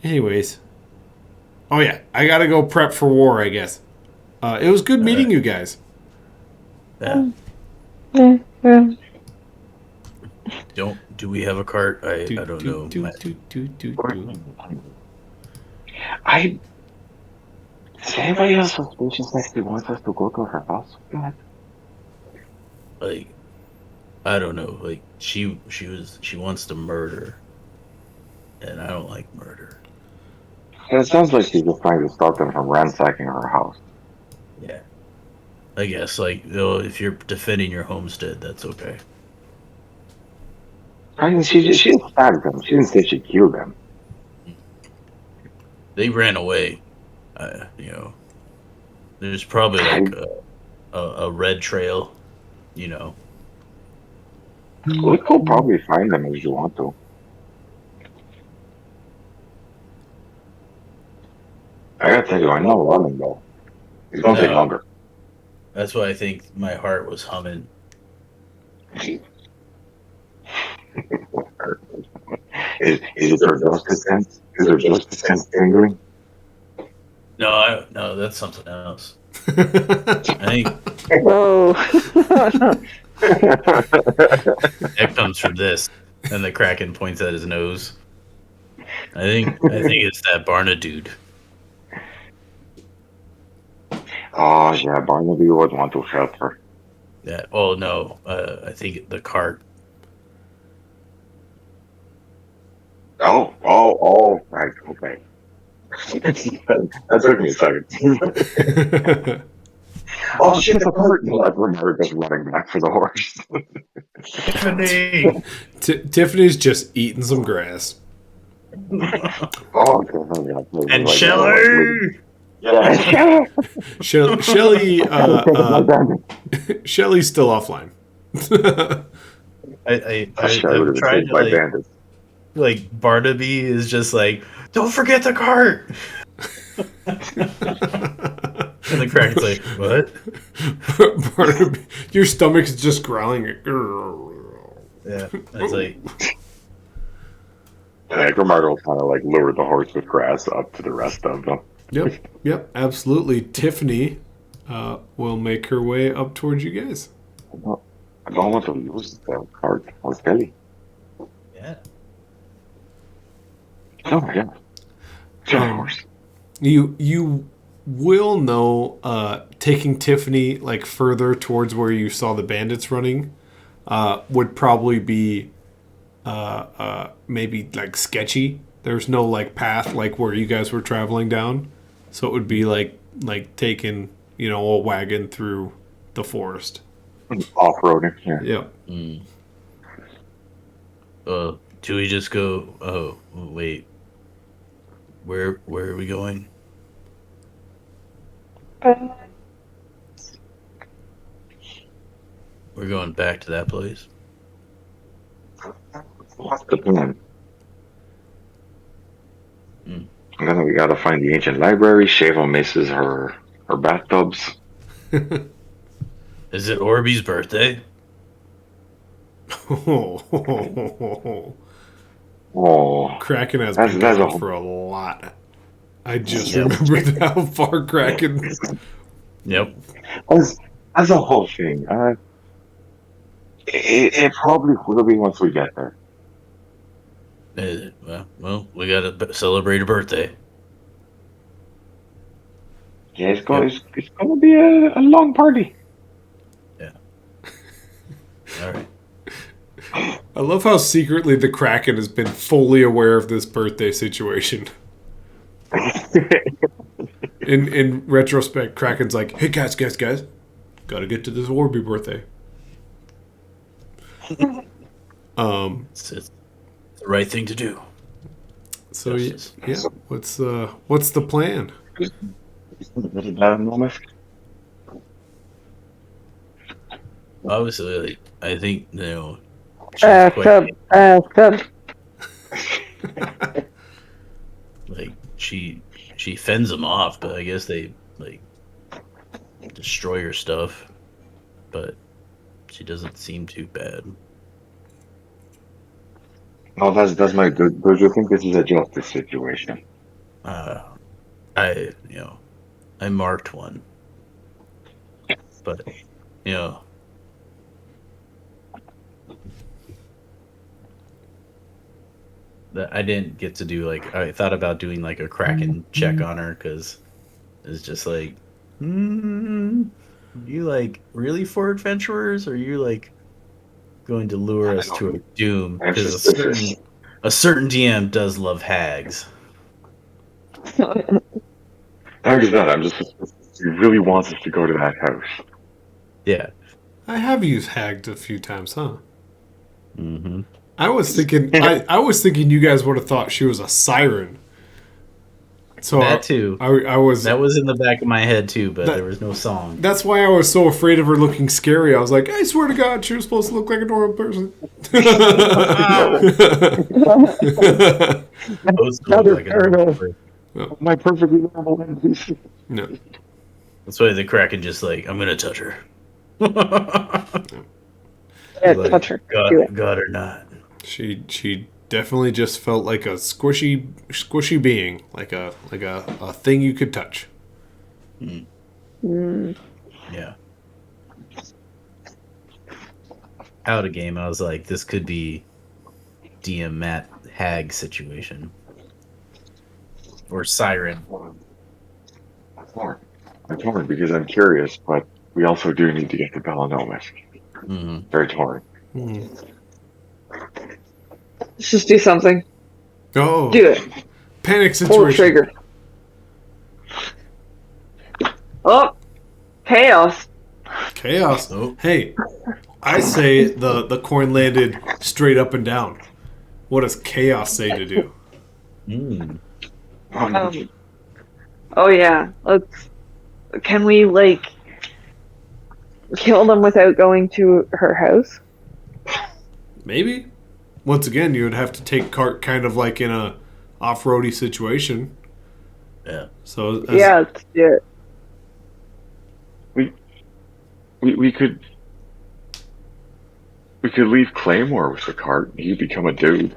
Anyways. Oh yeah, I gotta go prep for war, I guess. It was good meeting you guys. Yeah. Yeah. Do we have a cart? I don't know. I. Does anybody else suspicious that he wants us to go to her house? Like, I don't know. Like she wants to murder, and I don't like murder. It sounds like she's just trying to stop them from ransacking her house. Yeah. I guess like if you're defending your homestead, that's okay. I mean, she didn't stab them. She didn't say she killed them. They ran away. There's probably like a red trail. You know. We could probably find them if you want to. I gotta tell you, I know running though. It's gonna take No. longer. That's why I think my heart was humming. Is it her justice sense? Is her justice sense tingling? No, that's something else. I think Whoa. that comes from this. And the Kraken points at his nose. I think it's that Barna dude. Oh yeah, Barnaby would want to help her. Yeah. Oh no. I think the cart. Oh, right, okay. That took me a second. Oh shit, the cart! Like we're just running back for the horse. Tiffany. Tiffany's just eating some grass. Oh, okay. And Like, Shelly. yeah. Shelly, Shelly's still offline. I'm trying to Bandits. like Barnaby is just like, don't forget the cart. And the Kraken's like, what? Barnaby, your stomach's just growling. Yeah, it's like, Yeah, Grimardo kind of like lured the horse with grass up to the rest of them. Yep, absolutely. Tiffany will make her way up towards you guys. I don't want to lose the cart on Skelly. yeah. Oh my god. Of course. You will know taking Tiffany like further towards where you saw the bandits running would probably be maybe like sketchy. There's no like path like where you guys were traveling down, so it would be like taking a wagon through the forest. Off-roading, yeah. Yep. Do we just go? Oh, wait. Where are we going? We're going back to that place. What's the plan? Hmm. And then we gotta find the ancient library. Shavo misses her bathtubs. Is it Orby's birthday? Oh, Kraken has that's been that's a gone whole, for a lot. I just Yep. remembered how far Kraken. Yep. that's a whole thing. It probably will be once we get there. Well, we gotta celebrate a birthday. Yeah, Yep. it's gonna be a long party. All right. I love how secretly the Kraken has been fully aware of this birthday situation. In retrospect, Kraken's like, "Hey guys, gotta get to this Orby birthday." It's the right thing to do. So Justice. yeah, what's the plan? Obviously, like, I think she's quite Sub. like she fends them off, but I guess they like destroy her stuff. But she doesn't seem too bad. No, that's my good. Do you think this is a justice situation? Uh, I I marked one, but you know that I didn't get to do. Like, I thought about doing like a Kraken check on her because it's just like, you like really for adventurers, or are you like going to lure us to a doom? Because a certain DM does love hags. Not just that. I'm just. He really wants us to go to that house. Yeah. I have used Hagged a few times, huh? Mm-hmm. I was thinking you guys would have thought she was a siren. So That too. I was That was in the back of my head too, but there was no song. That's why I was so afraid of her looking scary. I was like, I swear to God, she was supposed to look like a normal person. Supposed to look like a normal person. My perfectly normal NPC. No. That's why the Kraken just like, I'm gonna touch her. Yeah, Like, touch her. Do it. God or not. She definitely just felt like a squishy being, like a thing you could touch. Yeah. Out of game, I was like, this could be DM Matt Hag situation. Or Siren. I'm torn because I'm curious, but we also do need to get to Belanomis. Mm-hmm. Very torn. Let's just do something. Oh, Do it. panic Pull the situation. trigger. Oh, chaos. Chaos. Oh. Hey, I say the coin landed straight up and down. What does chaos say to do? Oh yeah. Can we like kill them without going to her house? Maybe. Once again, you would have to take cart kind of like in a off-roady situation. Yeah. So Yeah, let's do it. We could leave Claymore with the cart. He'd become a dude.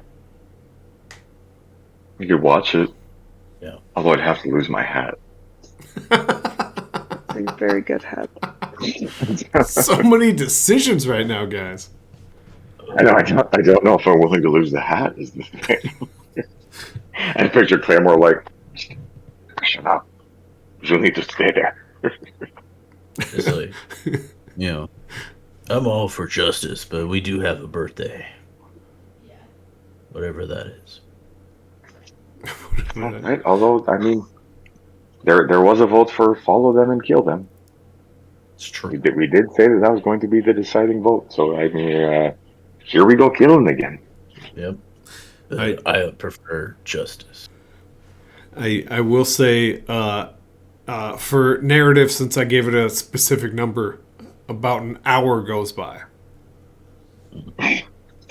We could watch it. Yeah. Although I'd have to lose my hat. A very good hat. so many decisions right now, guys. I don't know if I'm willing to lose the hat. Is the thing. I picture Claymore like, shut up. You'll need to stay there. It's like, I'm all for justice, but we do have a birthday. Whatever that is. Right? Although, I mean, there was a vote for follow them and kill them. It's true. We did say that was going to be the deciding vote. So, I mean, here we go killing again. Yep. I prefer justice. I will say, for narrative, since I gave it a specific number, about an hour goes by.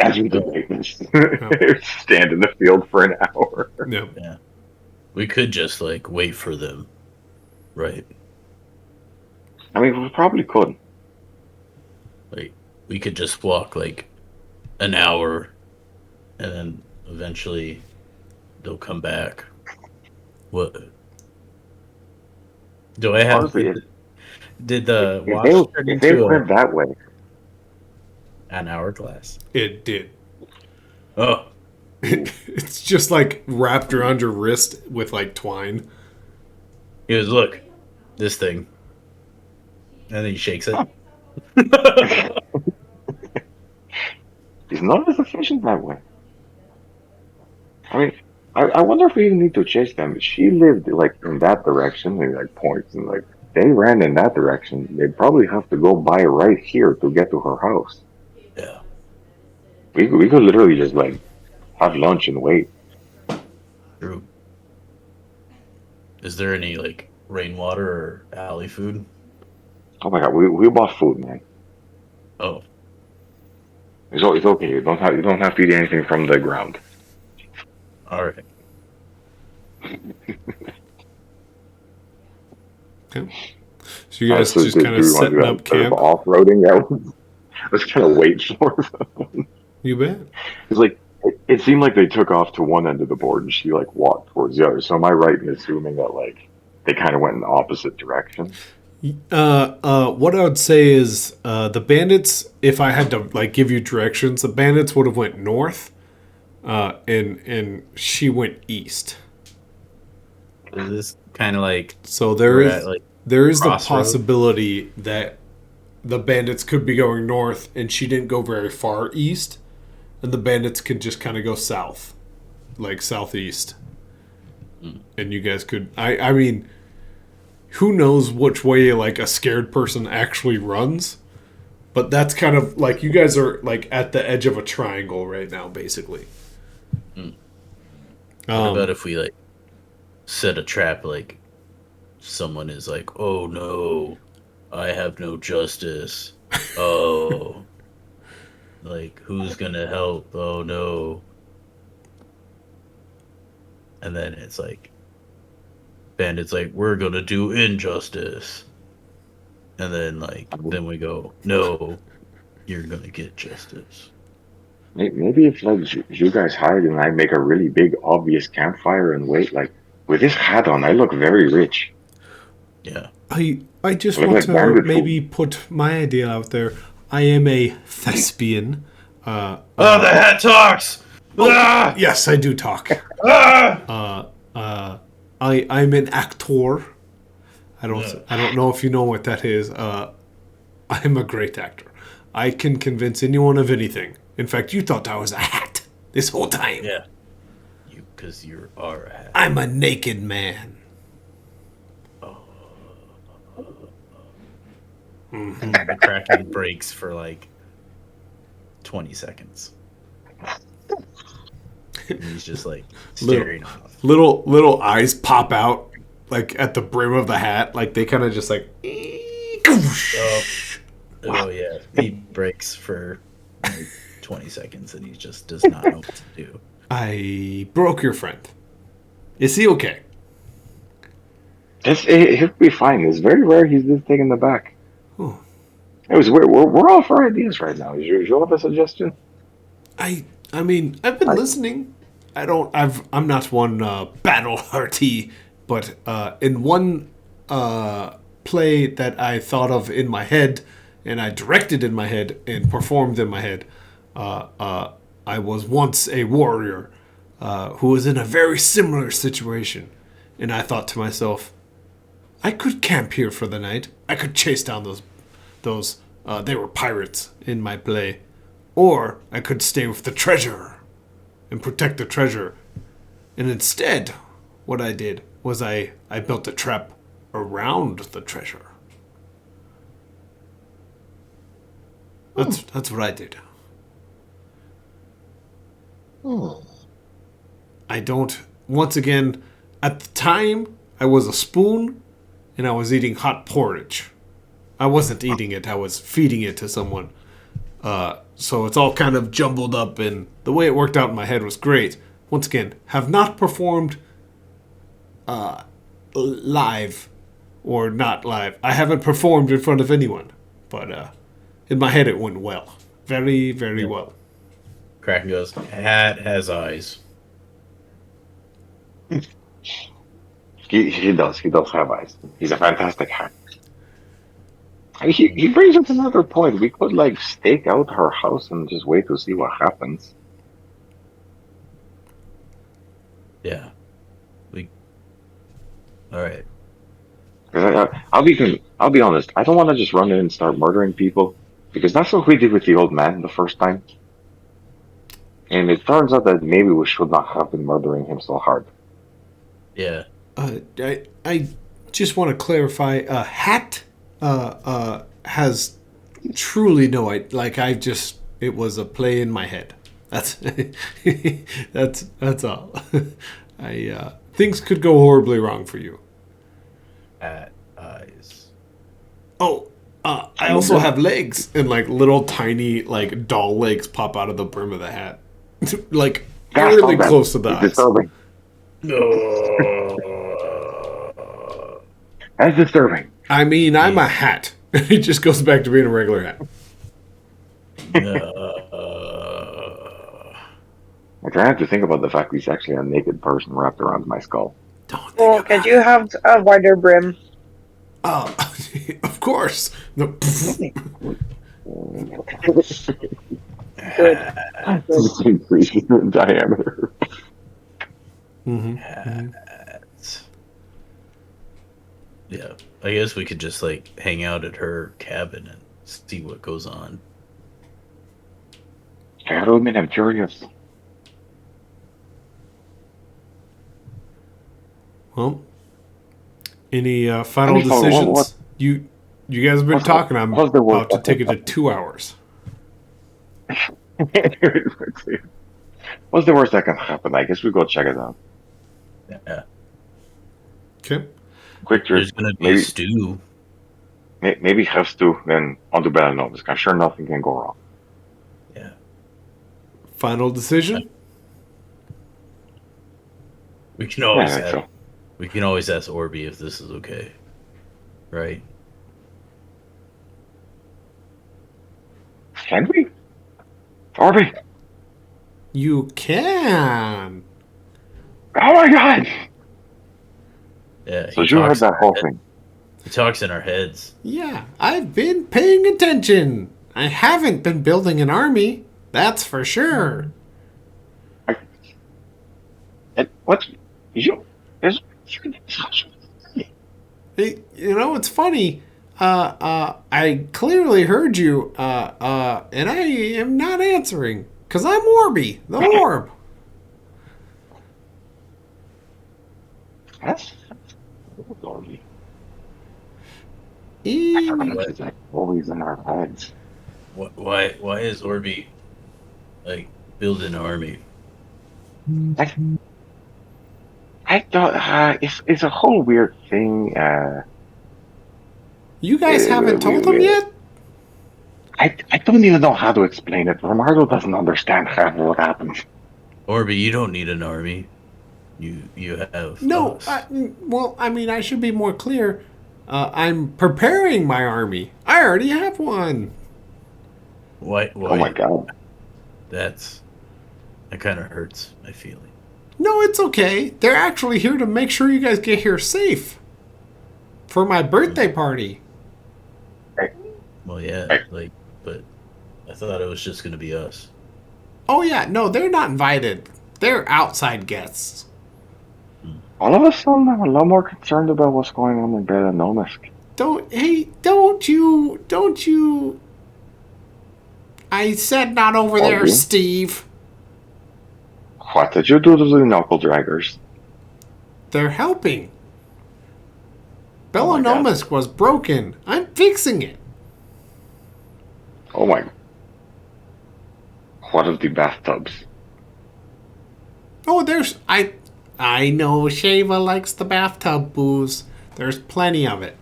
As we debate this, stand in the field for an hour. Yeah. Yeah. We could just like wait for them, right? I mean, we probably could. Like we could just walk like an hour, and then eventually they'll come back. What? Do I have? Honestly, Did the if watch they, turn if they into went that way, an hourglass? It did. Oh, It's just like wrapped around your wrist with like twine. he goes, look, this thing, and then he shakes it. he's not as efficient that way. I mean, I wonder if we even need to chase them. She lived like in that direction, and like points, and like they ran in that direction. They'd probably have to go by right here to get to her house. Yeah. We could literally just like have lunch and wait. True. Is there any like rainwater or alley food? Oh my god, we bought food, man. Oh, It's okay. You don't have to eat anything from the ground. all right. Okay. So you guys So just kind of setting up camp. Off roading. I was kind of waiting for them. You bet. It's like it seemed like they took off to one end of the board and she like walked towards the other. So am I right in assuming that like they kind of went in the opposite direction? What I would say is the bandits. If I had to like give you directions, the bandits would have went north, and she went east. Is this kind of like So there we're is at, like, there is the crossroad? possibility that the bandits could be going north, and she didn't go very far east, and the bandits could just kind of go south, like southeast, and you guys could. I mean, who knows which way like a scared person actually runs, but that's kind of like you guys are like at the edge of a triangle right now, basically. what about if we like set a trap? Like someone is like, "Oh no, I have no justice." Oh, like who's gonna help? Oh no. And then it's like, bandits like, we're gonna do injustice. And then like, then we go, no, you're gonna get justice. Maybe if like you guys hide and I make a really big obvious campfire and wait, like with this hat on, I look very rich. Yeah. I just Look want like to bandit maybe put my idea out there. I am a thespian. Oh, the hat talks! Ah! Yes, I do talk. Ah! I'm an actor. I don't know if you know what that is. I'm a great actor. I can convince anyone of anything. In fact, you thought I was a hat this whole time. Yeah. Because you are a hat. I'm a naked man. The Kraken breaks for like 20 seconds. And he's just like staring off. Little eyes pop out like at the brim of the hat. Like they kind of just like. Oh yeah. He breaks for like 20 seconds and he just does not know what to do. I broke your friend. Is he okay? He'll be fine. It's very rare he's this taken the back. Oh. We're all for ideas right now. Do you have a suggestion? I mean, I've been listening. I'm not one battle hearty, but in one play that I thought of in my head, and I directed in my head and performed in my head, I was once a warrior who was in a very similar situation, and I thought to myself, I could camp here for the night. I could chase down those they were pirates in my play. Or I could stay with the treasure and protect the treasure. And instead, what I did was I built a trap around the treasure. That's what I did. I don't. Once again, at the time, I was a spoon, and I was eating hot porridge. I wasn't eating it. I was feeding it to someone. So it's all kind of jumbled up, and the way it worked out in my head was great. Once again, have not performed live or not live. I haven't performed in front of anyone, but in my head it went well. Very, very well. Kraken goes, hat has eyes. He does. He does have eyes. He's a fantastic hack. He brings up another point. We could like stake out her house and just wait to see what happens. Yeah. All right. 'Cause I'll be honest. I don't want to just run in and start murdering people because that's what we did with the old man the first time. And it turns out that maybe we should not have been murdering him so hard. Yeah. I just want to clarify. Hat has truly no idea. Like it was a play in my head. That's that's all. Things could go horribly wrong for you. Hat eyes. Oh, I also have legs, and like little tiny like doll legs pop out of the brim of the hat, like That's really not bad. close to the It's eyes. disturbing. That's disturbing. I mean, I'm a hat. It just goes back to being a regular hat. Like, I have to think about the fact he's actually a naked person wrapped around my skull. Don't think Well, about could you have a wider brim? Oh, of course. No. Good. It's increasing in diameter. Hats. Yeah. I guess we could just like hang out at her cabin and see what goes on. I gotta admit, I'm curious. Well, any final Any final- decisions? what- You guys have been what's- talking. I'm what's the about to word? take it to 2 hours. What's the worst that can happen? I guess we go check it out. Yeah. Okay. Quick trip. There's gonna be Maybe, a stew. maybe have stew, then on to Bandits. I'm sure nothing can go wrong. Yeah. Final decision. We can Yeah, always I think ask, so. we can always ask Orby if this is okay. Right? Can we? Orby! You can. Oh my god! Yeah. So you heard that whole thing. He talks in our heads. Yeah, I've been paying attention. I haven't been building an army. That's for sure. And what's you? Is Hey, you know, it's funny. I clearly heard you, and I am not answering because I'm Orby, the orb. that's Orby. E- It's like always in our heads. Why is Orby like building an army? I thought it's a whole weird thing. You guys haven't told them yet? I don't even know how to explain it. Romardo doesn't understand half of what happens. Orby, you don't need an army. You have No. us. Well, I mean, I should be more clear. I'm preparing my army. I already have one. Why? Oh my god. That kind of hurts my feeling. No, it's okay. They're actually here to make sure you guys get here safe for my birthday party. Well, yeah, Hey. but I thought it was just gonna be us. Oh yeah, no, they're not invited. They're outside guests. All of a sudden, I'm a lot more concerned about what's going on in Belanomisk. Don't you? I said not over there, Okay. Steve. What did you do to the knuckle draggers? They're helping. Oh my God. Belanomisk was broken. I'm fixing it. Oh my. What of the bathtubs? Oh, I know Shava likes the bathtub booze. There's plenty of it.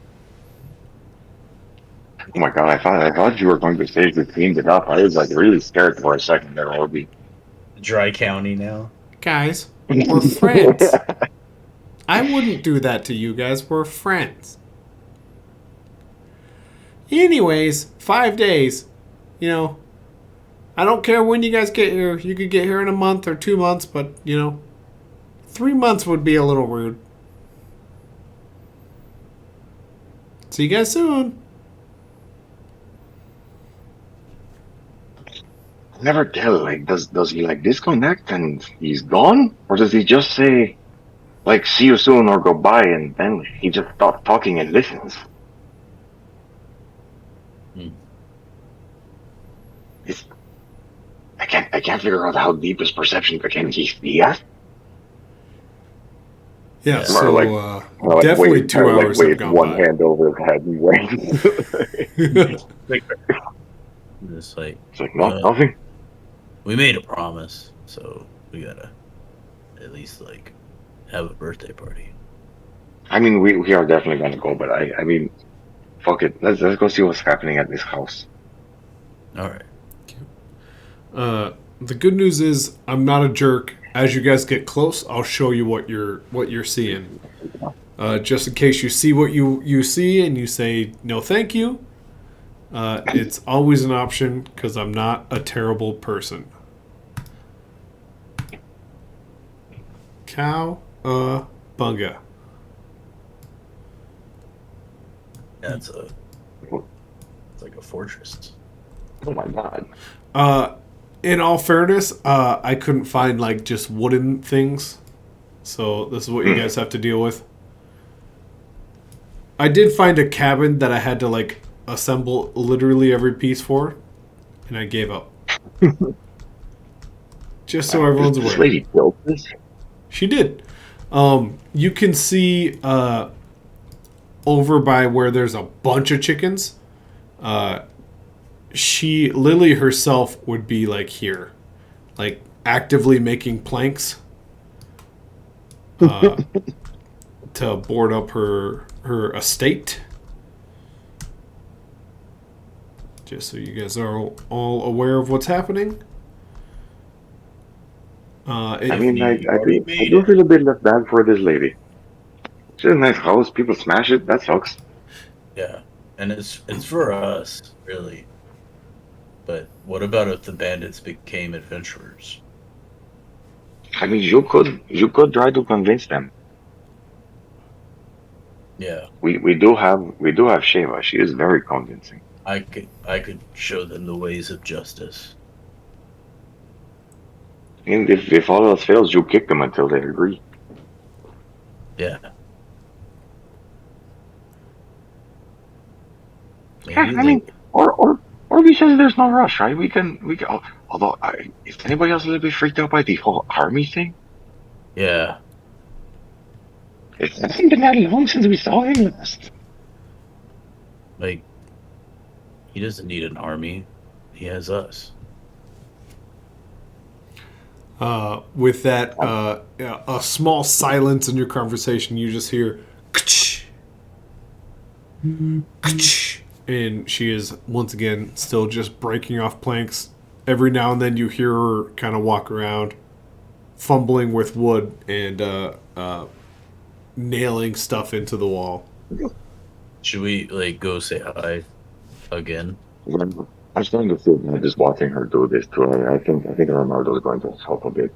Oh my god, I thought you were going to say you cleaned it up. I was like really scared for a second there, Orby. Dry county now. Guys, we're friends. I wouldn't do that to you guys. We're friends. Anyways, 5 days. You know, I don't care when you guys get here. You could get here in a month or 2 months, but, 3 months would be a little rude. See you guys soon. Never tell. Like, does he like disconnect and he's gone, or does he just say, like, see you soon or goodbye, and then he just stops talking and listens? Hmm. It's, I can't figure out how deep his perception can he see us. Yeah, Yeah. so Like, definitely wave, 2 hours have wave gone one by. hand over his head and wait. It's like, It's like, no, nothing. we made a promise, so we gotta at least like have a birthday party. I mean, we are definitely gonna go, but I mean, fuck it. Let's go see what's happening at this house. All right. The good news is I'm not a jerk. As you guys get close, I'll show you what you're seeing. Just in case you see what you see and you say no, thank you. It's always an option because I'm not a terrible person. Bunga. Yeah, it's like a fortress. Oh my god. In all fairness, I couldn't find like just wooden things, so this is what you guys have to deal with. I did find a cabin that I had to like assemble literally every piece for, and I gave up. Just so everyone's This aware. lady built this. She did. You can see over by where there's a bunch of chickens. Lily herself would be like here, like actively making planks to board up her estate. Just so you guys are all aware of what's happening. I mean, I do feel a bit left bad for this lady. She has a nice house. People smash it. That sucks. Yeah, and it's for us, really. But what about if the bandits became adventurers? I mean, you could try to convince them. Yeah, We do have Sheva. She is very convincing. I could show them the ways of justice. And if all else fails, you kick them until they agree. Yeah. Yeah, Maybe I mean, or he says there's no rush, right? We can. Although, is anybody else a little bit freaked out by the whole army thing? yeah. It hasn't been that long since we saw him last. Like, he doesn't need an army. He has us. With that, a small silence in your conversation, you just hear, "Kch, kch," and she is once again still just breaking off planks. Every now and then, you hear her kind of walk around, fumbling with wood and nailing stuff into the wall. Should we like go say hi again? I'm starting to feel bad just watching her do this too. I think Ronaldo is going to help a bit.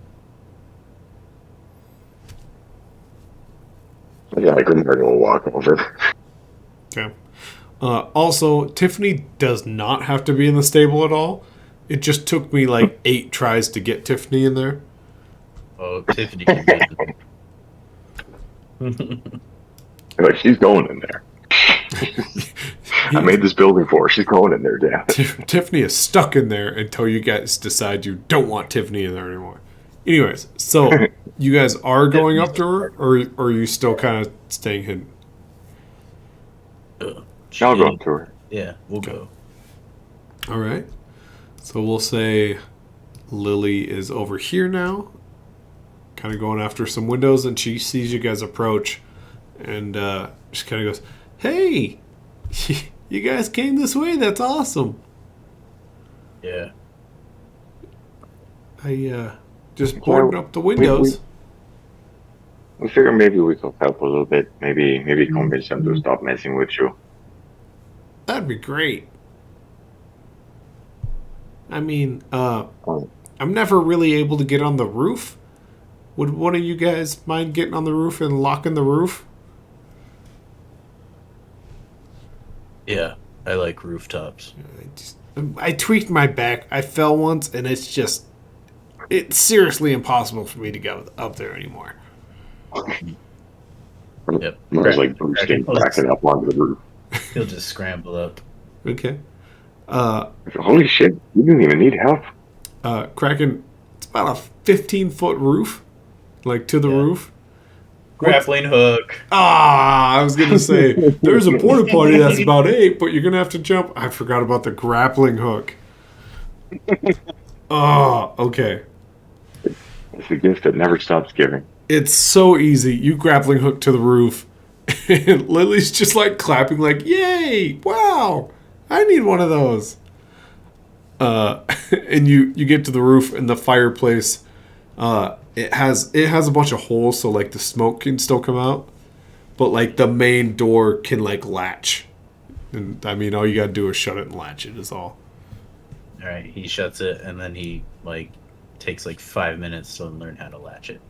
Yeah, I couldn't go walk over. Okay. Also, Tiffany does not have to be in the stable at all. It just took me like 8 tries to get Tiffany in there. Oh, Tiffany can be. Like, she's going in there. I made this building for her. She's going in there, damn. Tiffany is stuck in there until you guys decide you don't want Tiffany in there anymore. Anyways, so you guys are going up to her, or are you still kind of staying hidden? I'll go up to her. Yeah, we'll go. All right. So we'll say Lily is over here now, kind of going after some windows, and she sees you guys approach, and she kind of goes, "Hey, You guys came this way. That's awesome. Yeah. I just Yeah, boarded up the we, we windows. we figured maybe we could help a little bit. Maybe convince them to stop messing with you. That'd be great. I mean, Oh, I'm never really able to get on the roof. Would one of you guys mind getting on the roof and locking the roof? Yeah. I like rooftops. I tweaked my back. I fell once, and it's seriously impossible for me to go up there anymore. Yep. I was like boosting, cracking up onto the roof. He'll just scramble up. Okay. Holy shit! You didn't even need help. Kraken, it's about a 15-foot roof, like to the Yeah. roof. Grappling hook. I was gonna say there's a porta potty that's about 8, but you're gonna have to jump. I forgot about the grappling hook. Okay. It's a gift that never stops giving. It's so easy. You grappling hook to the roof, and Lily's just like clapping, like "Yay! Wow! I need one of those." And you get to the roof, and the fireplace. It has a bunch of holes, so like the smoke can still come out, but like the main door can like latch, and I mean all you gotta do is shut it and latch it is all. All right. He shuts it, and then he like takes like 5 minutes to learn how to latch it.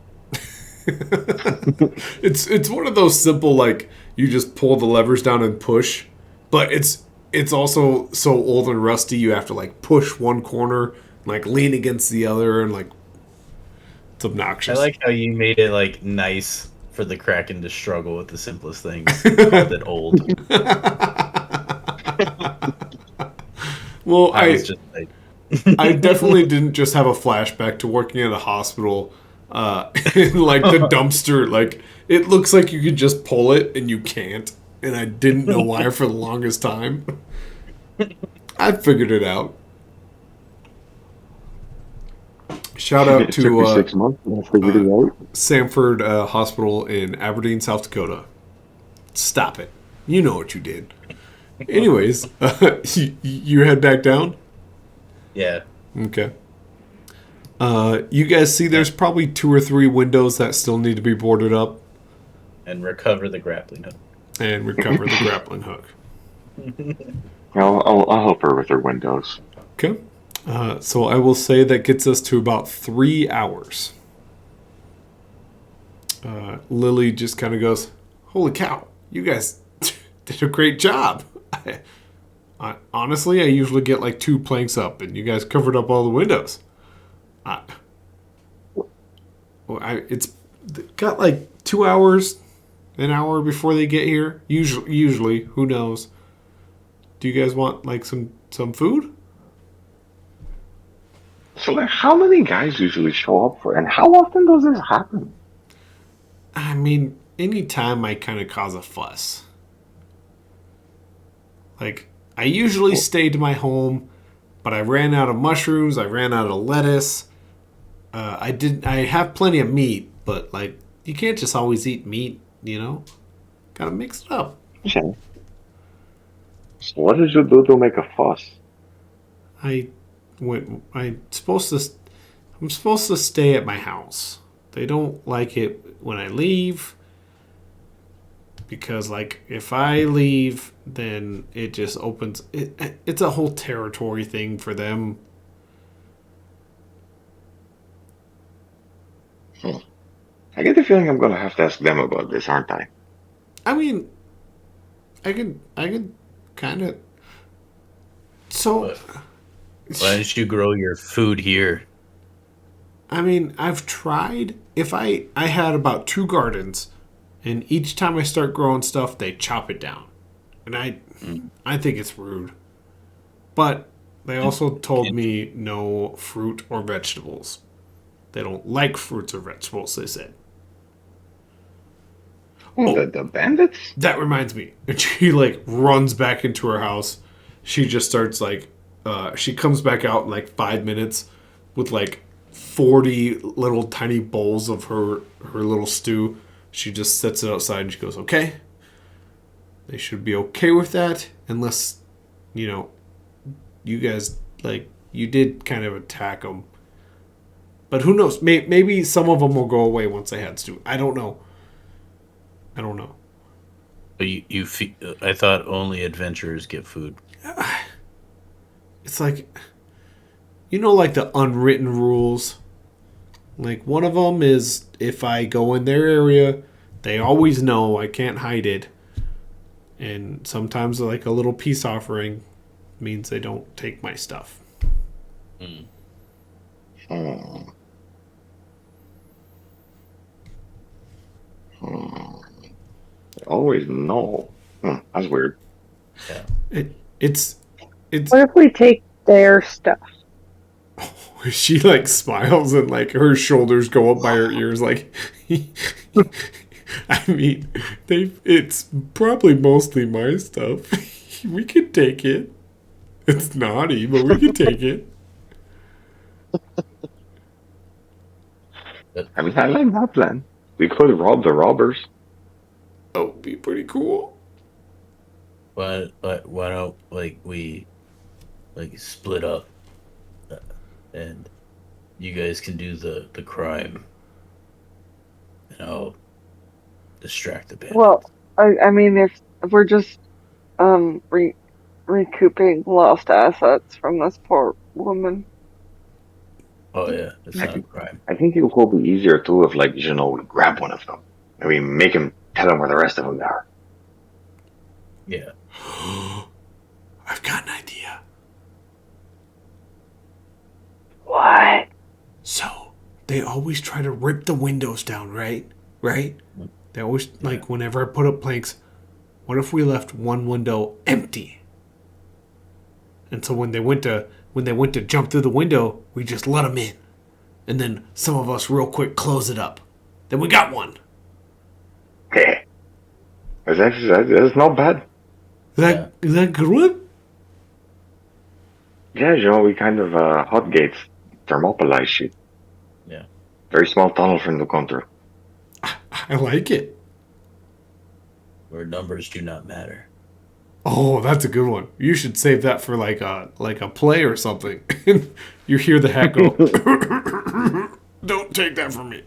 It's one of those simple like you just pull the levers down and push, but it's also so old and rusty you have to like push one corner, like lean against the other, and like it's I obnoxious. like how you made it like nice for the Kraken to struggle with the simplest things. You called it old. Well, I was just like, I definitely didn't just have a flashback to working at a hospital, in like the dumpster. Like it looks like you could just pull it and you can't, and I didn't know why for the longest time. I figured it out. Shout out It took me to 6 months and I figured it out. Sanford Hospital in Aberdeen, South Dakota. Stop it. You know what you did. Anyways, you head back down? yeah. Okay. You guys see there's probably 2 or 3 windows that still need to be boarded up And recover the grappling hook. and recover the grappling hook. I'll help her with her windows. Okay. So I will say that gets us to about 3 hours. Lily just kind of goes, "Holy cow, you guys did a great job." Honestly, I usually get like 2 planks up, and you guys covered up all the windows. It's got like 2 hours, an hour before they get here. Usually, who knows? Do you guys want like some food? So, like, how many guys usually show up for, and how often does this happen? I mean, anytime I kind of cause a fuss. Like, I usually stay to my home, but I ran out of mushrooms, I ran out of lettuce. I have plenty of meat, but like, you can't just always eat meat, you know? Gotta mix it up. Okay. So, what did you do to make a fuss? I'm supposed to stay at my house. They don't like it when I leave. Because like if I leave, then it just opens it's a whole territory thing for them. I get the feeling I'm gonna have to ask them about this, aren't I? I mean, I can kind of. So, But why don't you grow your food here? I mean, I've tried. If I had about 2 gardens, and each time I start growing stuff, they chop it down, and I think it's rude. But they also told me no fruit or vegetables. They don't like fruits or vegetables, they said. The bandits? That reminds me. And she like runs back into her house. She just starts like she comes back out in like 5 minutes with like 40 little tiny bowls of her little stew. She just sets it outside and she goes, "Okay, They should be okay with that, unless, you guys, you did kind of attack them. But who knows? Maybe some of them will go away once they had to. I don't know. But I thought only adventurers get food. It's like, like the unwritten rules. Like, one of them is if I go in their area, they always know I can't hide it. And sometimes, like, a little peace offering means they don't take my stuff. Mm. They always know. That's weird. Yeah. It's. What if we take their stuff? She, like, smiles and, like, her shoulders go up by her ears, like... I mean, it's probably mostly my stuff. We could take it. It's naughty, but we could take it. I mean, I like that plan. We could rob the robbers. That would be pretty cool. But why don't we split up, and you guys can do the crime, and I'll distract the bandit. Well, I mean, if we're just recouping lost assets from this poor woman. Oh yeah, it's not a crime. I think it will be easier too if, we grab one of them and we make him tell them where the rest of them are. Yeah. I've got an idea. What? So, they always try to rip the windows down, right? Right? They always, whenever I put up planks, what if we left one window empty? And so when they went to jump through the window, we just let them in. And then some of us real quick close it up. Then we got one. Hey, that's not bad. Is that good? Yeah, we kind of hot gates, thermopolize shit. Yeah. Very small tunnel from the contour. I like it. Where numbers do not matter. Oh, that's a good one. You should save that for like a play or something. You hear the hat go. Don't take that from me.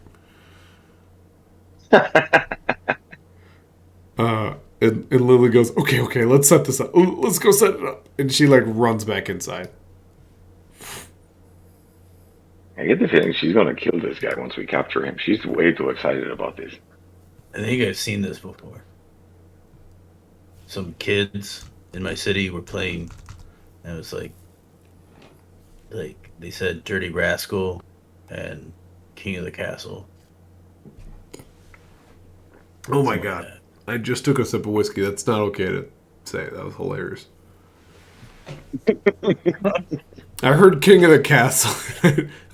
And Lily goes, okay, let's set this up. Let's go set it up. And she runs back inside. I get the feeling she's gonna kill this guy once we capture him. She's way too excited about this. I think I've seen this before. Some kids in my city were playing, and it was like they said Dirty Rascal and King of the Castle. Oh my god. I just took a sip of whiskey. That's not okay to say. That was hilarious. I heard King of the Castle.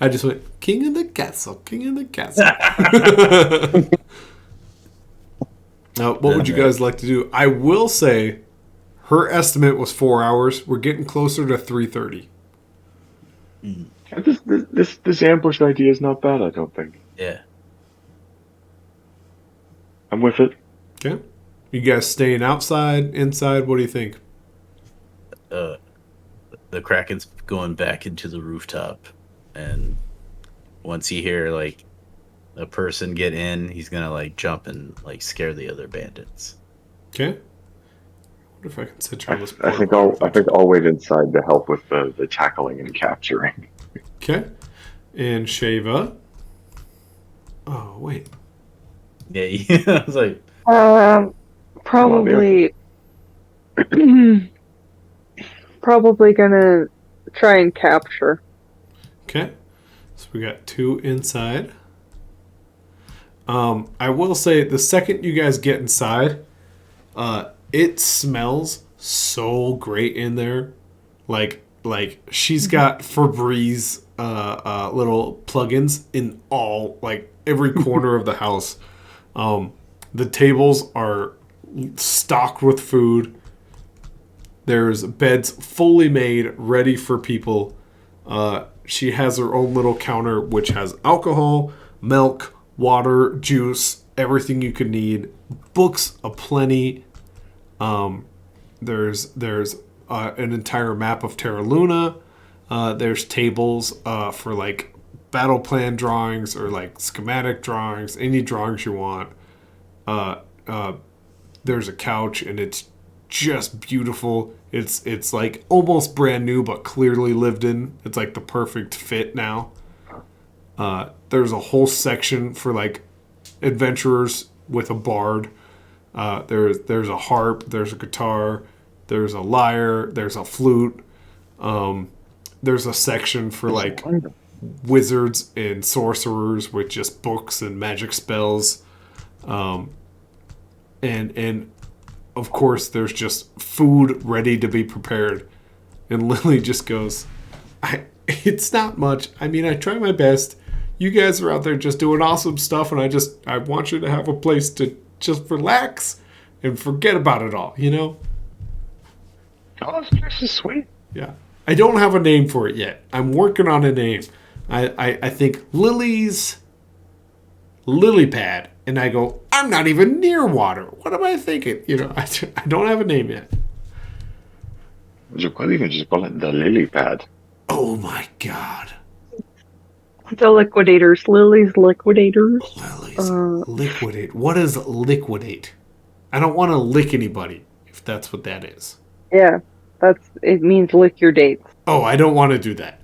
I just went, King of the Castle, King of the Castle. Now, what would you guys like to do? I will say her estimate was 4 hours. We're getting closer to 3:30. This ambush idea is not bad, I don't think. Yeah. I'm with it. Okay. You guys staying outside, inside? What do you think? The Kraken's going back into the rooftop, and once he hear a person get in, he's gonna jump and scare the other bandits. Okay. I wonder if I can set you on this. I think I'll wait inside to help with the tackling and capturing. Okay. And Shava. Oh wait. Yeah, I was like, Probably gonna try and capture. Okay. So we got 2 inside. I will say the second you guys get inside, it smells so great in there. Like she's got Febreze little plugins in every corner of the house. The tables are stocked with food. There's beds fully made, ready for people. She has her own little counter, which has alcohol, milk, water, juice, everything you could need. Books aplenty. There's an entire map of Terra Luna. There's tables for like battle plan drawings or like schematic drawings, any drawings you want. There's a couch and it's just beautiful. It's like almost brand new but clearly lived in. It's like the perfect fit now. There's a whole section for like adventurers with a bard. There's a harp, there's a guitar, there's a lyre, there's a flute. There's a section for like wizards and sorcerers with just books and magic spells. And of course there's just food ready to be prepared. And Lily just goes, it's not much. I mean, I try my best. You guys are out there just doing awesome stuff, and I want you to have a place to just relax and forget about it all, you know? Oh, that's just sweet. Yeah. I don't have a name for it yet. I'm working on a name. I think Lily's lily pad. And I go, I'm not even near water. What am I thinking? You know, I don't have a name yet. You could even just call it the lily pad. Oh my God. The liquidators. Lily's liquidators. Lily's liquidate. What is liquidate? I don't want to lick anybody, if that's what that is. Yeah, it means lick your dates. Oh, I don't want to do that.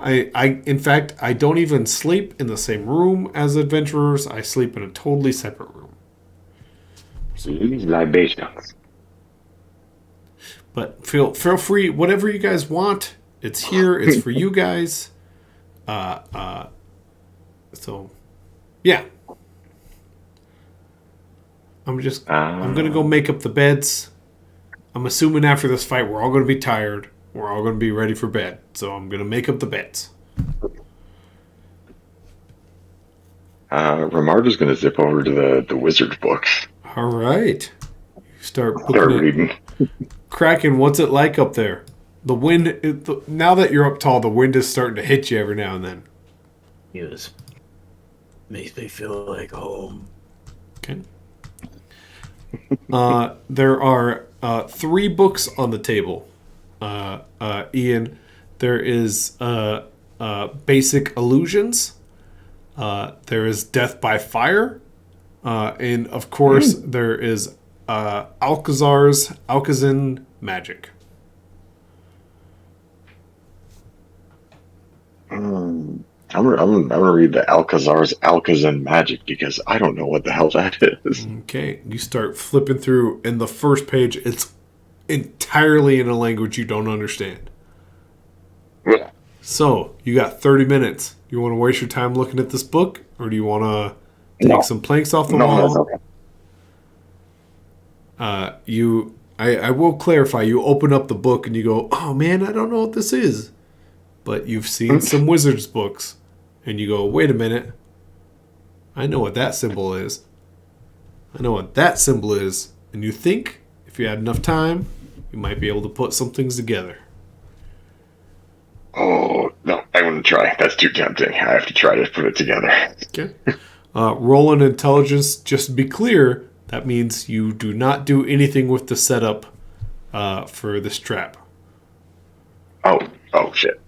In fact, I don't even sleep in the same room as adventurers. I sleep in a totally separate room. Lily's libations. But feel free, whatever you guys want. It's here. It's for you guys. So, yeah. I'm gonna go make up the beds. I'm assuming after this fight, we're all gonna be tired. We're all gonna be ready for bed. So I'm gonna make up the beds. Ramardo's gonna zip over to the wizard books. All right. Start reading. Kraken, what's it like up there? The wind. Now that you're up tall, the wind is starting to hit you every now and then. Yes. Makes me feel like home. Okay. There are 3 books on the table. Ian, there is Basic Illusions. There is Death by Fire. And of course, there is Alcazar's Magic. I'm gonna read the Alcazar's Magic because I don't know what the hell that is. Okay, you start flipping through, and the first page, it's entirely in a language you don't understand. So, you got 30 minutes. You want to waste your time looking at this book, or do you want to take some planks off the wall? Okay. I will clarify, you open up the book and you go, oh man, I don't know what this is. But you've seen some wizards books, and you go, wait a minute. I know what that symbol is. I know what that symbol is. And you think, if you had enough time, you might be able to put some things together. Oh, no, I wouldn't try. That's too tempting. I have to try to put it together. Okay. Roll an intelligence. Just to be clear, that means you do not do anything with the setup for this trap. Oh, shit.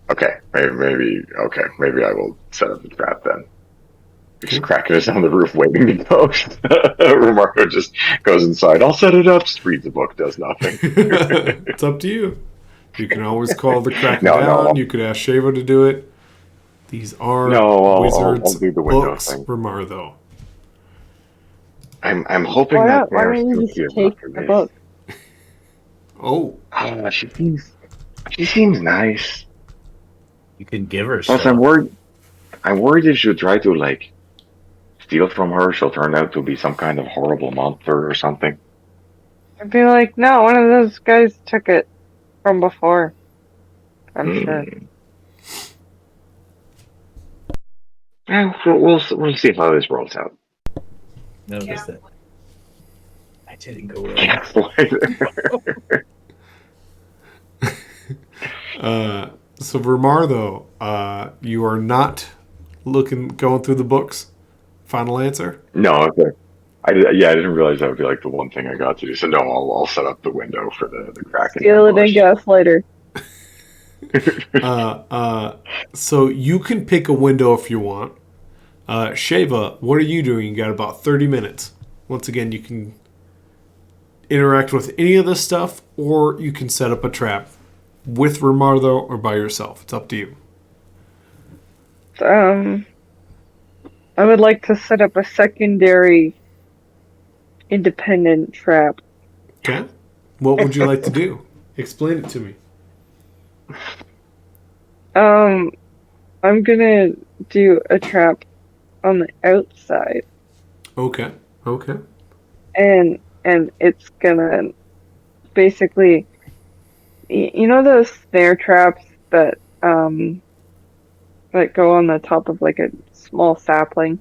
Okay, maybe I will set up the trap then. Because Kraken is on the roof waiting to post. Marco just goes inside. I'll set it up. Just reads the book. Does nothing. It's up to you. You can always call the Kraken down. You could ask Shava to do it. These are Wizards I'll do the books thing. from Martho. I'm hoping Why that don't you just take the book? Oh. She seems nice. You can give her Plus, stuff. I'm worried if you try to like steal from her, she'll turn out to be some kind of horrible monster or something. I'd be like, no, one of those guys took it from before. I'm sure. Yeah, we'll see how this rolls out. Notice that. I didn't go well. So Vermar, though, you are not going through the books. Final answer? No, okay. I didn't realize that would be like the one thing I got to do. So no, I'll set up the window for the Kraken Steal it and ambush. gaslighter. So you can pick a window if you want. Sheva, what are you doing? You got about 30 minutes. Once again, you can interact with any of this stuff, or you can set up a trap with Romardo or by yourself. It's up to you. I would like to set up a secondary independent trap. Okay. What would you like to do? Explain it to me. I'm gonna do a trap on the outside, Okay. Okay. and it's gonna basically, you know those snare traps that that go on the top of like a small sapling.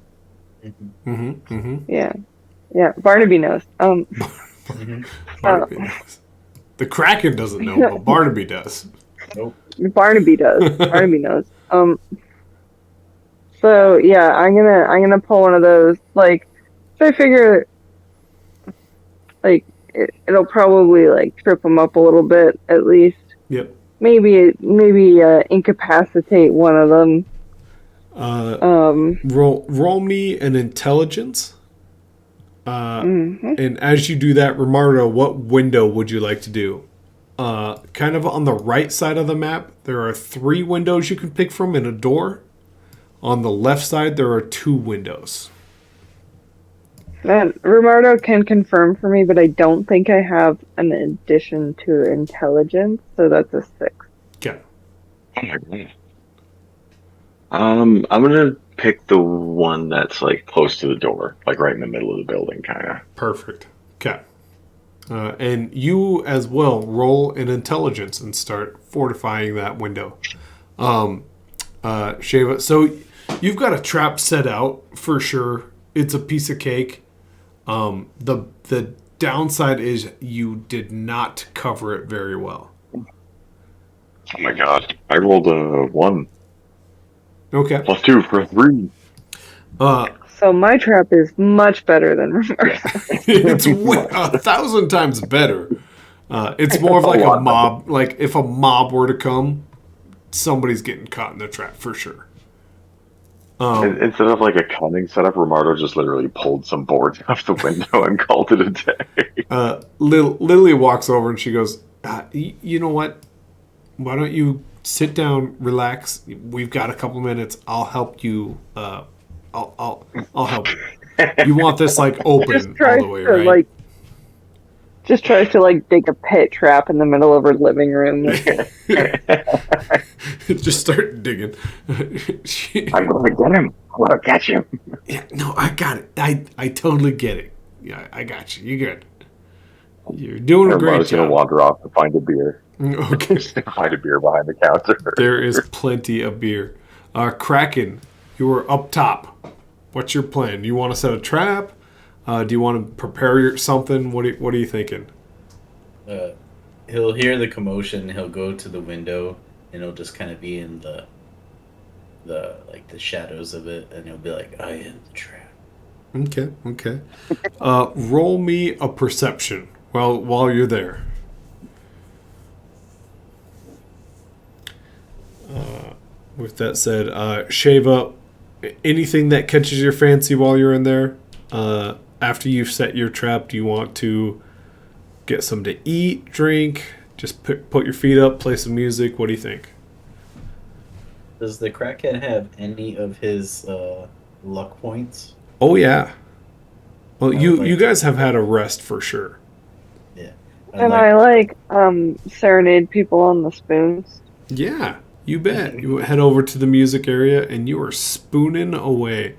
Mm-hmm. Mm-hmm. Yeah. Barnaby knows. Barnaby knows. The Kraken doesn't know, but Barnaby does. Nope. Barnaby does. Barnaby knows. So yeah, I'm gonna pull one of those. Like, so I figure, like, it'll probably like trip them up a little bit at least. Yep. Maybe incapacitate one of them. Roll me an intelligence. Mhm. And as you do that, Romardo, what window would you like to do? Kind of on the right side of the map, there are 3 windows you can pick from and a door. On the left side, there are 2 windows. That Romardo can confirm for me, but I don't think I have an addition to intelligence, so that's a 6. Okay. Oh my god. I'm gonna pick the one that's like close to the door, like right in the middle of the building, kind of. Perfect. Okay. And you as well roll an intelligence and start fortifying that window. Sheva, so you've got a trap set out for sure. It's a piece of cake. The downside is you did not cover it very well. Oh my god. I rolled a 1 Okay. plus 2 for a 3. So my trap is much better than Romardo. It's 1,000 times better. It's more of like a mob. Like if a mob were to come, somebody's getting caught in the trap for sure. Instead of like a cunning setup, Romardo just literally pulled some boards off the window and called it a day. Lily walks over and she goes, "You know what? Why don't you sit down, relax? We've got a couple minutes. I'll help you. I'll help you. You want this like open all the way, right?" Just tries to like dig a pit trap in the middle of her living room. Just start digging. I'm gonna get him. I'm gonna catch him. Yeah, no, I got it. I totally get it. Yeah, I got you. You're good. You're doing a great Romardo's gonna job. wander off to find a beer. Okay. Just gonna find a beer behind the counter. There is plenty of beer. Kraken, you are up top. What's your plan? Do you want to set a trap? Do you want to prepare something? What are you thinking? He'll hear the commotion. He'll go to the window, and he'll just kind of be in the shadows of it, and he'll be like, "I am the trap." Okay. Roll me a perception while you're there. With that said, Sheva, anything that catches your fancy while you're in there? After you've set your trap, do you want to get something to eat, drink, just put your feet up, play some music? What do you think? Does the crackhead have any of his luck points? Oh yeah. Well, I would you like guys have had a rest for sure. Yeah. And I like serenade people on the spoons. Yeah, you bet. You head over to the music area and you are spooning away.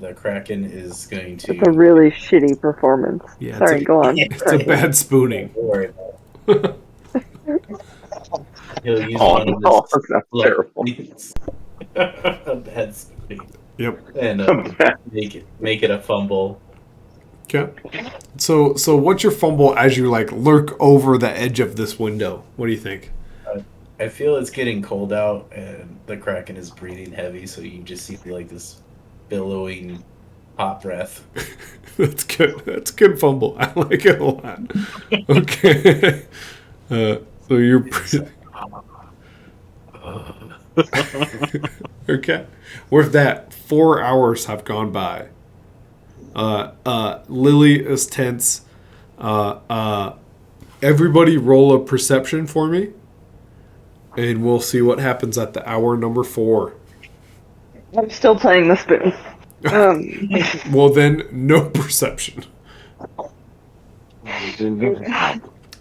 The Kraken is going to. It's a really shitty performance. Yeah, Sorry, go on. It's a bad spooning. Don't worry about it. He'll use Oh one of no, his that's luck terrible. points. A bad spooning. Yep. And make it a fumble. Okay. So what's your fumble as you like lurk over the edge of this window? What do you think? I feel it's getting cold out, and the Kraken is breathing heavy, so you just see like this billowing hot breath. That's good. That's a good fumble. I like it a lot. Okay. So you're okay. With that, 4 hours have gone by. Lily is tense. Everybody roll a perception for me, and we'll see what happens at the hour number 4. I'm still playing the spoon. Well, then, no perception.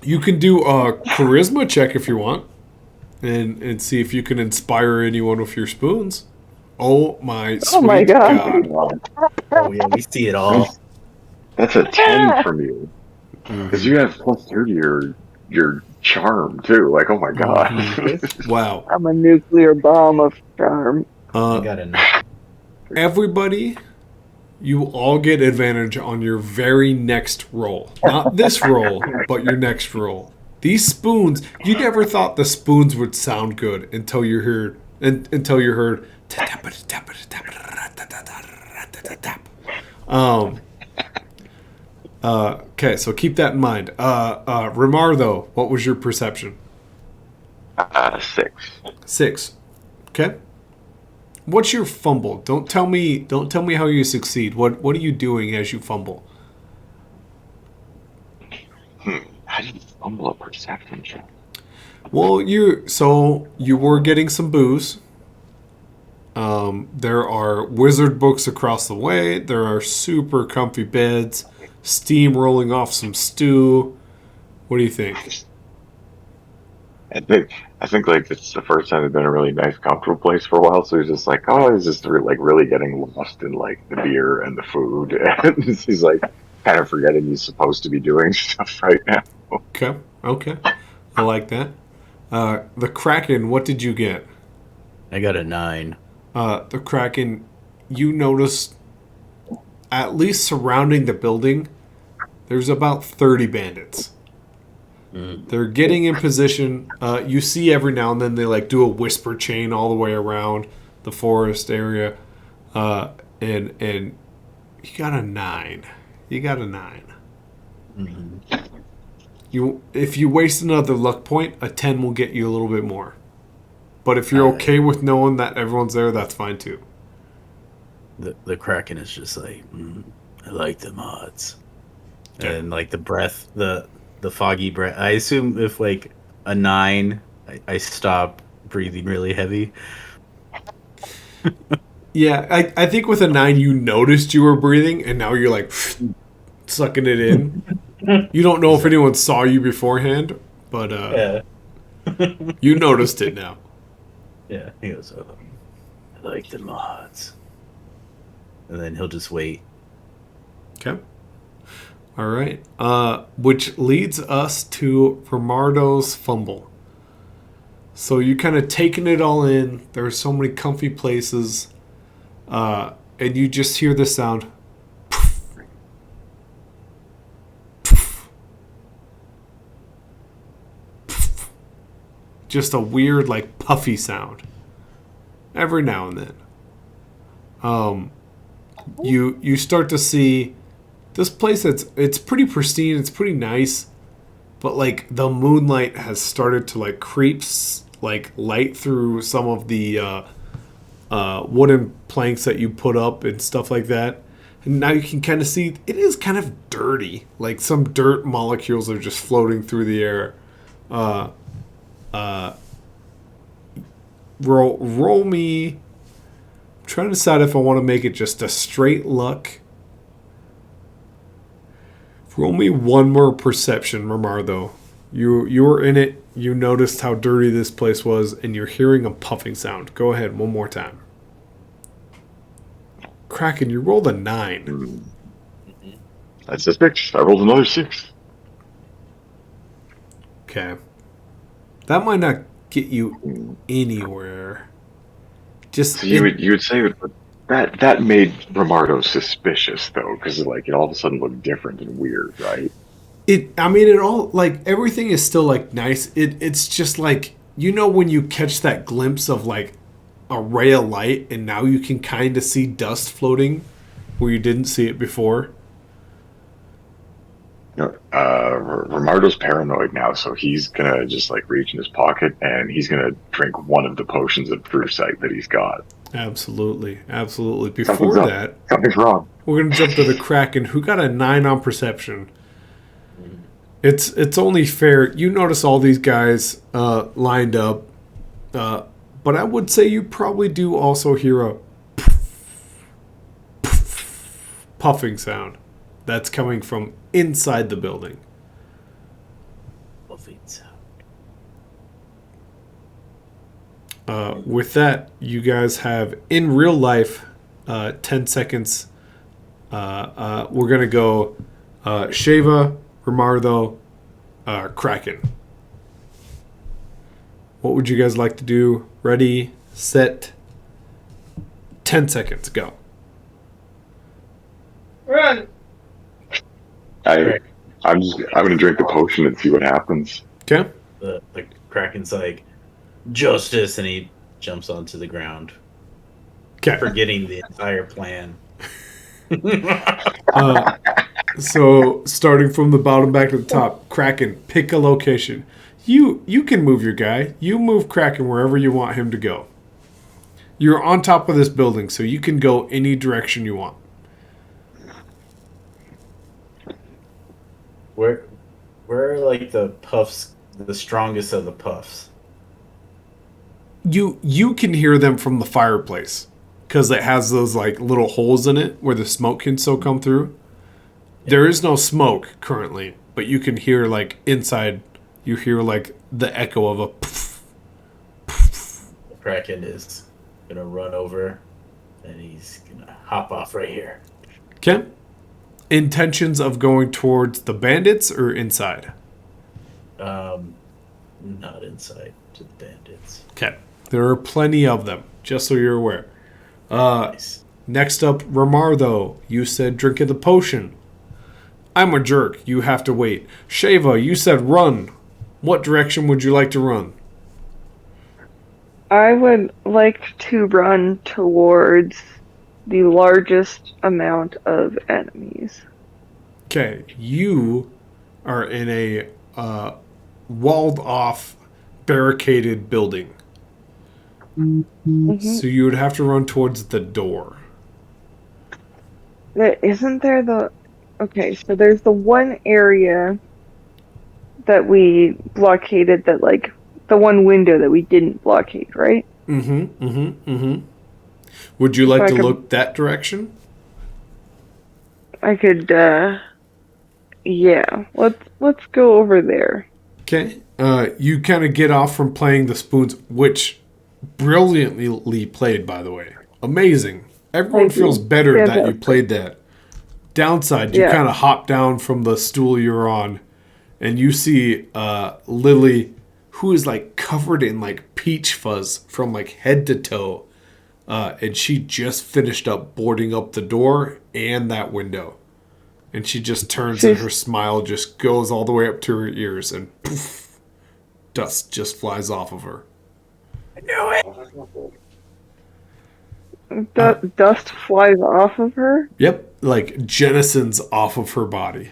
You can do a charisma check if you want, and see if you can inspire anyone with your spoons. Oh my! Oh my sweet God. Oh yeah, we see it all. That's a 10 from you. Because you have plus 30 your charm, too. Like, oh my god. Wow! I'm a nuclear bomb of charm. I got a 9. Everybody, you all get advantage on your very next roll. Not this roll, but your next roll. These spoons, you never thought the spoons would sound good until you heard okay, so keep that in mind. Ramar, though, what was your perception? 6. 6. Okay. What's your fumble? Don't tell me how you succeed. What are you doing as you fumble? How do you fumble a perception check? Well, you were getting some booze. There are wizard books across the way. There are super comfy beds. Steam rolling off some stew. What do you think? I think like it's the first time it's been a really nice, comfortable place for a while. So he's just like, oh, he's just like really getting lost in like the beer and the food, and he's like kind of forgetting he's supposed to be doing stuff right now. Okay. I like that. The Kraken, what did you get? I got a 9. The Kraken, you notice at least surrounding the building, there's about 30 bandits. They're getting in position. You see every now and then they like do a whisper chain all the way around the forest area. And you got a 9. If you waste another luck point, a 10 will get you a little bit more. But if you're okay with knowing that everyone's there, that's fine too. The Kraken is just like, I like the mods. Okay. And like the breath, the foggy breath. I assume if like a 9, I stop breathing really heavy. Yeah, I think with a 9 you noticed you were breathing, and now you're like sucking it in. You don't know if anyone saw you beforehand, but Yeah. you noticed it now. Yeah. He goes, oh, I like the mods. And then he'll just wait. Okay. All right. Which leads us to Romardo's fumble. So you kind of taking it all in. There are so many comfy places. And you just hear the sound. Just a weird, like, puffy sound. Every now and then. You start to see this place. It's pretty pristine. It's pretty nice, but like the moonlight has started to like creeps like light through some of the wooden planks that you put up and stuff like that. And now you can kind of see it is kind of dirty. Like some dirt molecules are just floating through the air. Roll me. I'm trying to decide if I want to make it just a straight luck. Roll me one more perception, Ramar, though. You were in it. You noticed how dirty this place was, and you're hearing a puffing sound. Go ahead, one more time. Kraken, you rolled a 9. That's a 6. I rolled another 6. Okay. That might not get you anywhere. Just So you would say that made Romardo suspicious though, because like it all of a sudden looked different and weird, right? it all like everything is still like nice. It's just like when you catch that glimpse of like a ray of light and now you can kind of see dust floating where you didn't see it before? Romardo's paranoid now, so he's gonna just like reach in his pocket and he's gonna drink one of the potions of true sight that he's got. Absolutely. Absolutely. Something's Before up. that, Something's wrong. we're going to jump to the Kraken, who got a 9 on perception. It's only fair. You notice all these guys lined up, but I would say you probably do also hear a puffing sound that's coming from inside the building. With that, you guys have, in real life, 10 seconds. We're going to go Sheva, Romardo, Kraken. What would you guys like to do? Ready, set, 10 seconds, go. Run. I'm gonna drink the potion and see what happens. Okay? The Kraken's like, justice, and he jumps onto the ground, Okay. forgetting the entire plan. So, starting from the bottom back to the top, Kraken, pick a location. You can move your guy. You move Kraken wherever you want him to go. You're on top of this building, so you can go any direction you want. Where are like the puffs, the strongest of the puffs? You can hear them from the fireplace because it has those like little holes in it where the smoke can still come through. There is no smoke currently, but you can hear like inside. You hear like the echo of a. Poof, poof. The Kraken is gonna run over, and he's gonna hop off right here. Okay. Intentions of going towards the bandits or inside? Not inside to the bandits. Okay. There are plenty of them, just so you're aware. Nice. Next up, Romardo. You said drink of the potion. I'm a jerk. You have to wait. Sheva, you said run. What direction would you like to run? I would like to run towards the largest amount of enemies. Okay. You are in a walled off, barricaded building. Mm-hmm. So you would have to run towards the door. Isn't there the... Okay, so there's the one area that we blockaded that, like, the one window that we didn't blockade, right? Would you like So I to could- look that direction? I could, yeah. Let's go over there. Okay. You kind of get off from playing the spoons, which brilliantly played, by the way. Amazing. Everyone Thank you. feels better that you Fantastic. played that. Downside, you Yeah. kind of hop down from the stool you're on, and you see Lily, who is like covered in like peach fuzz from like head to toe, and she just finished up boarding up the door and that window. And she just turns and her smile just goes all the way up to her ears, and poof, dust just flies off of her. Dust flies off of her? Yep, like jettisons off of her body.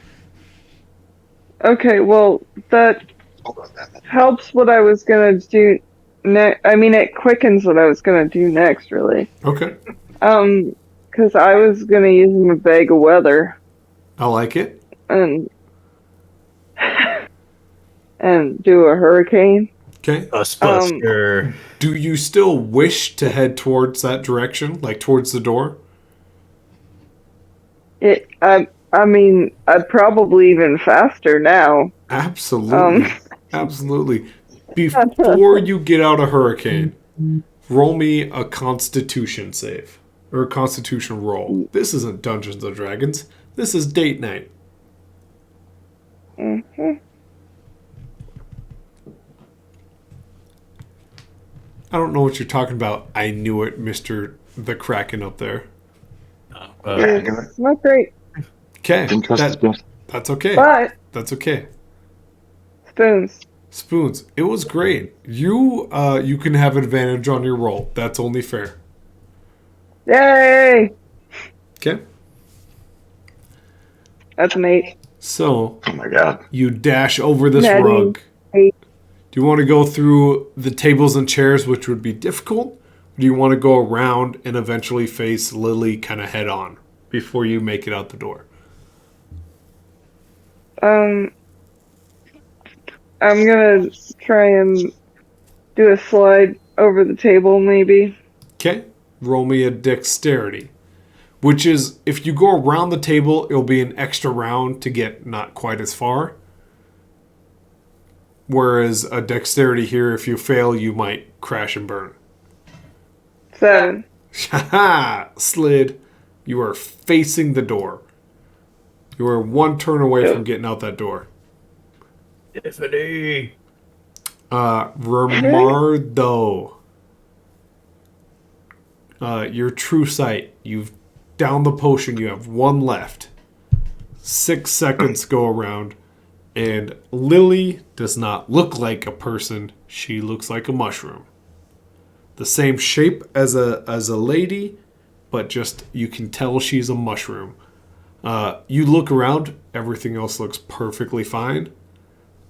Okay, well, that helps what I was gonna do next. I mean, it quickens what I was gonna do next, really. Okay, Because I was gonna use my bag of weather I like it. and do a hurricane. Okay, Buster. do you still wish to head towards that direction, like towards the door? I mean, I'd probably even faster now. Absolutely, absolutely. Before you get out of hurricane, roll me a Constitution save or a Constitution roll. This isn't Dungeons and Dragons. This is date night. I don't know what you're talking about. I knew it, Mr. the Kraken up there. It's not great, Okay. Didn't trust his gut. That's okay. but That's okay. spoons. Spoons. It was great. You can have advantage on your roll. That's only fair. Yay! Okay. That's an 8. So Oh my god. you dash over this Natty. rug. 8. Do you want to go through the tables and chairs, which would be difficult? Or do you want to go around and eventually face Lily kind of head on before you make it out the door? I'm gonna try and do a slide over the table, maybe. Okay, roll me a dexterity. Which is, if you go around the table, it'll be an extra round to get not quite as far. Whereas a dexterity here, if you fail, you might crash and burn. 7. Haha! Slid. You are facing the door. You are one turn away from getting out that door. Tiffany. Romardo. Your true sight. You've down the potion. You have one left. 6 seconds go around. And Lily does not look like a person. She looks like a mushroom. The same shape as a lady, but just you can tell she's a mushroom. You look around, everything else looks perfectly fine.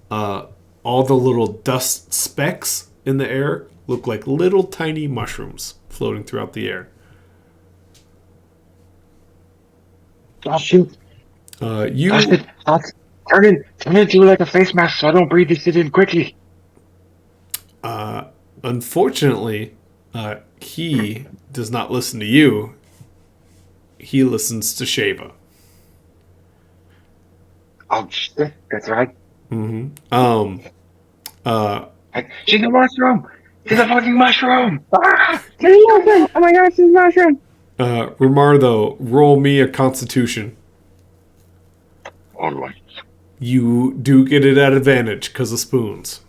All the little dust specks in the air look like little tiny mushrooms floating throughout the air. Oh shoot. You I'll turn into like a face mask so I don't breathe this shit in quickly. unfortunately, he does not listen to you. He listens to Shava. Oh shit, that's right. Mm-hmm. She's a mushroom! She's a fucking mushroom! Ah! Oh my gosh, it's a mushroom! Romardo, roll me a Constitution. Alright. You do get it at advantage because of spoons.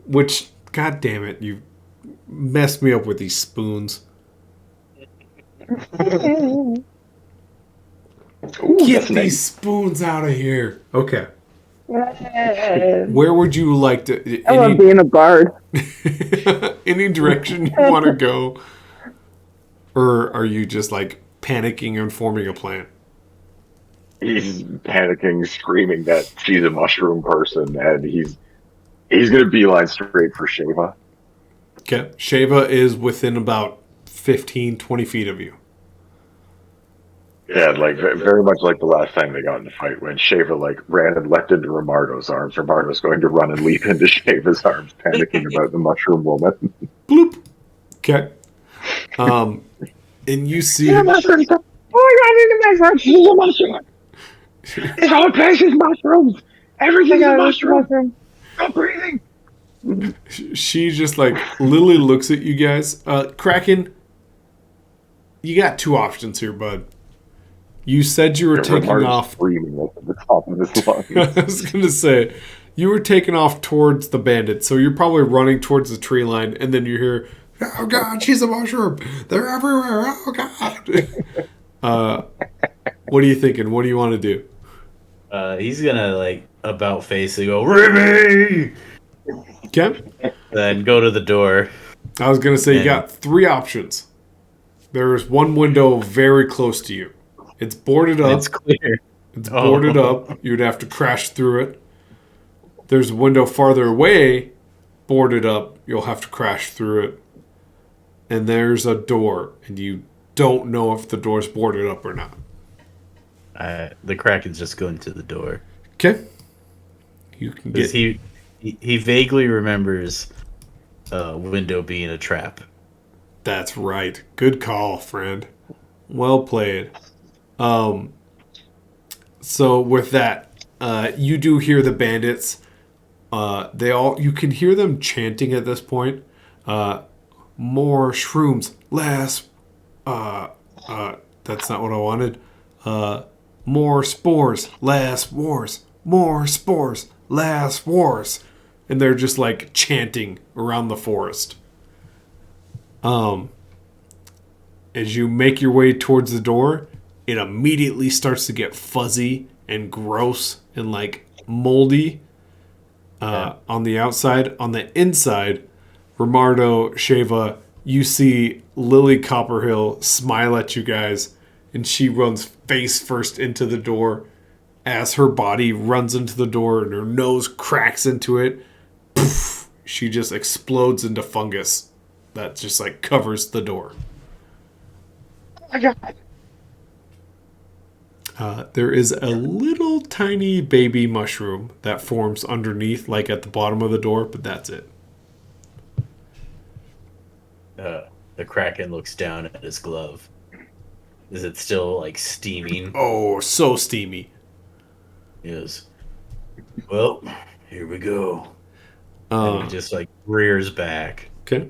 Which, god damn it, you messed me up with these spoons. Ooh, Get that's an these spoons out of here. Okay. Where would you like to... I love being a bard. any direction you want to go? Or are you just like panicking and forming a plan? He's panicking, screaming that she's a mushroom person, and he's gonna beeline straight for Shava. Okay. Shava is within about 15, 20 feet of you. Yeah, like very much like the last time they got in a fight when Shava like ran and leapt into Romardo's arms. Romardo's going to run and leap into Shava's arms, panicking about the mushroom woman. Bloop. Okay. And you see... Oh my god, it's a mushroom! She's a mushroom! This whole place is mushrooms! Everything's a mushroom! Stop breathing! She just like Lily looks at you guys. Kraken, you got two options here, bud. You said you were taking Romardo's off. screaming at the top of his lungs. I was gonna say you were taking off towards the bandits, so you're probably running towards the tree line, and then you hear, "Oh God, she's a mushroom! They're everywhere! Oh God!" What are you thinking? What do you want to do? He's gonna like about face and go Remy, Okay. then go to the door. I was gonna say you And- got three options. There's one window very close to you. It's boarded up. It's clear. It's boarded up. You'd have to crash through it. There's a window farther away, boarded up. You'll have to crash through it. And there's a door, and you don't know if the door's boarded up or not. The Kraken's just going to the door. Okay. You can Because get... he vaguely remembers a window being a trap. That's right. Good call, friend. Well played. So with that, you do hear the bandits. You can hear them chanting at this point. More shrooms, less. That's not what I wanted. More spores, less wars. More spores, less wars. And they're just like chanting around the forest. As you make your way towards the door, it immediately starts to get fuzzy and gross and like moldy on the outside. On the inside, Romardo, Shava, you see Lily Copperhill smile at you guys, and she runs face first into the door. As her body runs into the door and her nose cracks into it, poof, she just explodes into fungus that just like covers the door. Oh my god. There is a little tiny baby mushroom that forms underneath, like at the bottom of the door, but that's it. The Kraken looks down at his glove. Is it still like steaming? Oh, so steamy. Yes. Well, here we go. And he just like rears back. Okay.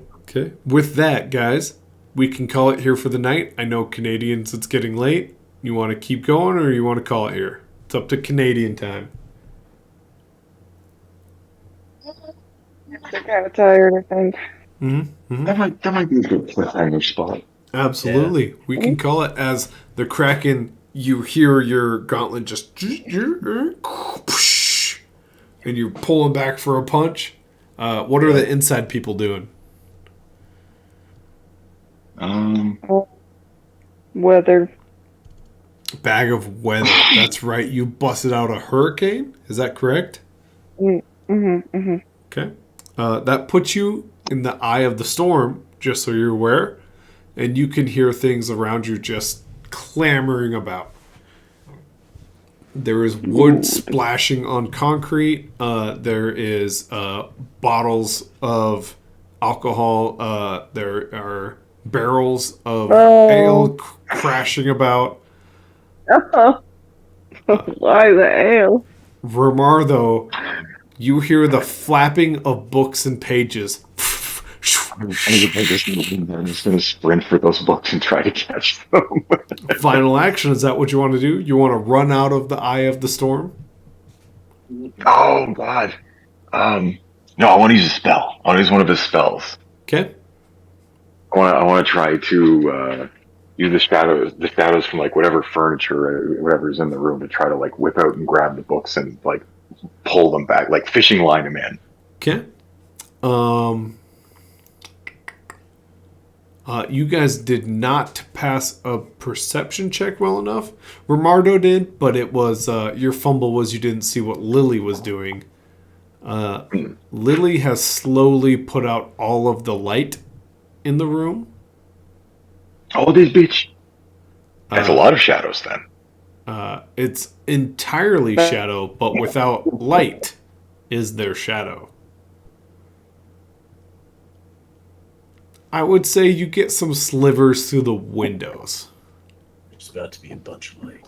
With that, guys, we can call it here for the night. I know Canadians, it's getting late. You want to keep going or you want to call it here? It's up to Canadian time. They're kind of tired, I think. That might be a good cliffhanger spot. Absolutely. Yeah. We can call it as the Kraken. You hear your gauntlet just and you're pulling back for a punch. What are the inside people doing? Weather. Bag of weather. That's right. You busted out a hurricane. Is that correct? Okay. That puts you in the eye of the storm, just so you're aware. And you can hear things around you just clamoring about. There is wood splashing on concrete. There is bottles of alcohol. There are barrels of ale crashing about. Oh. Why the ale? Ramar, though, you hear the flapping of books and pages. I'm just going to sprint for those books and try to catch them. Final action. Is that what you want to do? You want to run out of the eye of the storm? Oh, God. No, I want to use a spell. I want to use one of his spells. Okay. I want to try to use the shadows from like whatever furniture or whatever's in the room to try to like whip out and grab the books and like pull them back, like fishing line them in. Okay. You guys did not pass a perception check well enough. Romardo did, but it was your fumble was you didn't see what Lily was doing. Lily has slowly put out all of the light in the room. Oh, this bitch. That's a lot of shadows then. It's entirely shadow, but without light is there shadow. I would say you get some slivers through the windows. There's about to be a bunch of light.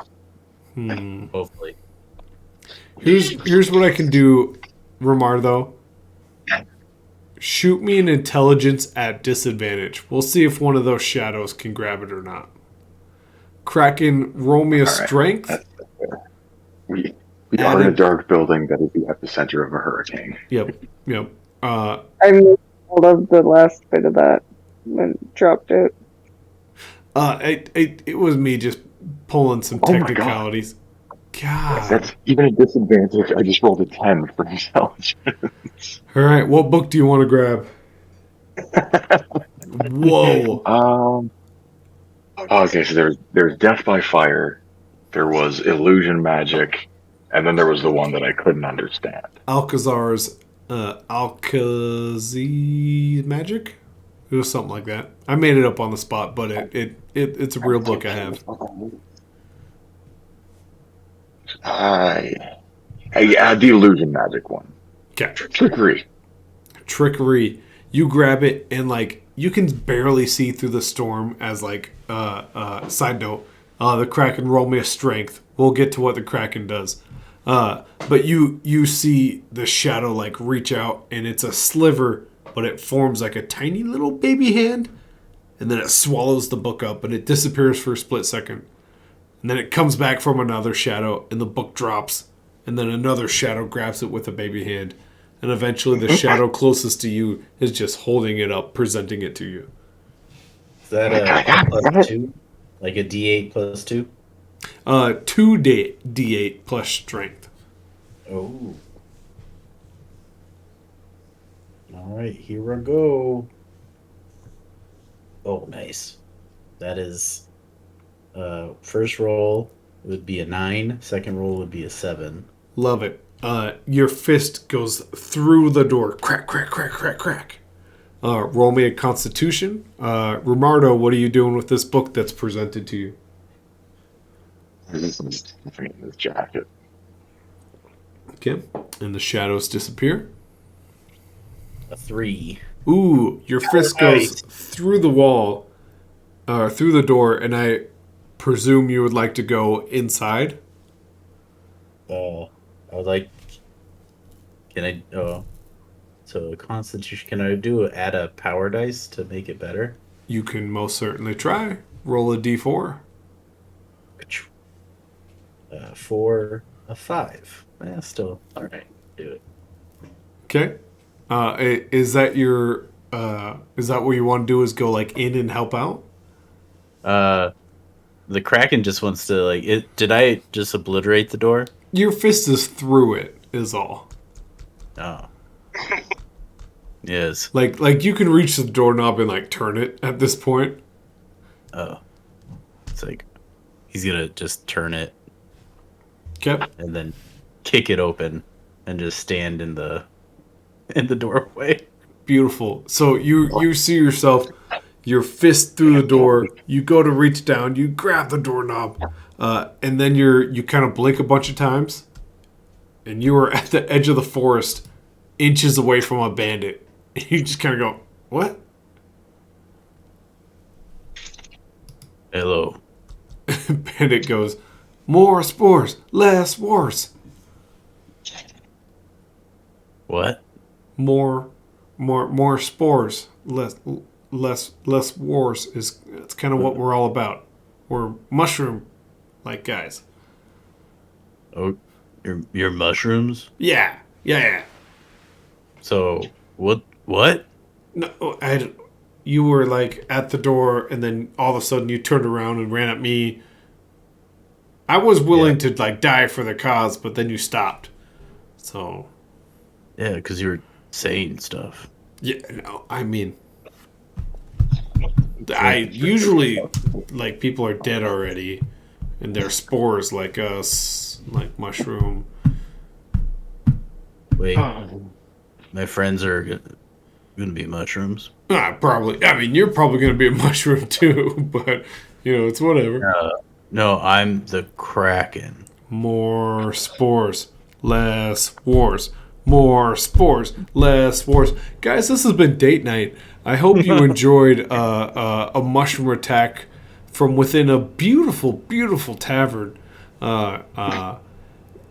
Hopefully. Here's what I can do, Ramar, though. Shoot me an intelligence at disadvantage. We'll see if one of those shadows can grab it or not. Kraken, roll me a strength. We are in a dark building that is the epicenter of a hurricane. Yep. I missed all of the last bit of that and dropped it. It was me just pulling some technicalities. God. That's even a disadvantage. I just rolled a 10 for intelligence. All right, what book do you want to grab? Whoa. Okay, so there's Death by Fire, there was Illusion Magic, and then there was the one that I couldn't understand. Alcazar's Alkazi Magic? It was something like that. I made it up on the spot, but it's a real book I have. The Illusion Magic one. Okay. Trickery. You grab it and like you can barely see through the storm. As like side note, the Kraken roll me a strength. We'll get to what the Kraken does. But you see the shadow like reach out and it's a sliver, but it forms like a tiny little baby hand, and then it swallows the book up and it disappears for a split second. And then it comes back from another shadow, and the book drops, and then another shadow grabs it with a baby hand, and eventually the shadow closest to you is just holding it up, presenting it to you. Is that a plus 2? Like a D8 plus 2? 2 D8 plus strength. Oh. Alright, here I go. Oh, nice. That is First roll would be a 9. Second roll would be a 7. Love it. Your fist goes through the door. Crack, crack, crack, crack, crack. Roll me a Constitution. Romardo, what are you doing with this book that's presented to you? This is stuffing in his jacket. Okay. And the shadows disappear. A 3. Ooh, your fist goes through the wall, through the door, and I presume you would like to go inside? I would like. Can I? Oh, so Constitution. Can I add a power dice to make it better? You can most certainly try. Roll a d4. 4, a 5. Still all right. Do it. Okay. Is that your? Is that what you want to do? Is go like in and help out? The Kraken just wants to like it. Did I just obliterate the door? Your fist is through it. Is all. Oh. Yes. Like you can reach the doorknob and like turn it at this point. Oh. It's like he's gonna just turn it. Okay. And then kick it open and just stand in the doorway. Beautiful. So you see yourself, your fist through the door. You go to reach down. You grab the doorknob, and then you kind of blink a bunch of times, and you are at the edge of the forest, inches away from a bandit. You just kind of go, "What?" Hello. Bandit goes, "More spores, less wars. What? More spores, less wars is it's kind of what we're all about. We're mushroom like guys." Oh, your mushrooms? Yeah. So what? No, you were like at the door, and then all of a sudden you turned around and ran at me. I was willing to like die for the cause, but then you stopped. So. Yeah, because you were saying stuff. Yeah, no, I mean, I usually like people are dead already, and they're spores like us, like mushroom. Wait, my friends are gonna be mushrooms. Probably. I mean, you're probably gonna be a mushroom too, but it's whatever. No, I'm the Kraken. More spores, less wars. More spores, less wars. Guys, this has been date night. I hope you enjoyed a mushroom attack from within a beautiful, beautiful tavern. The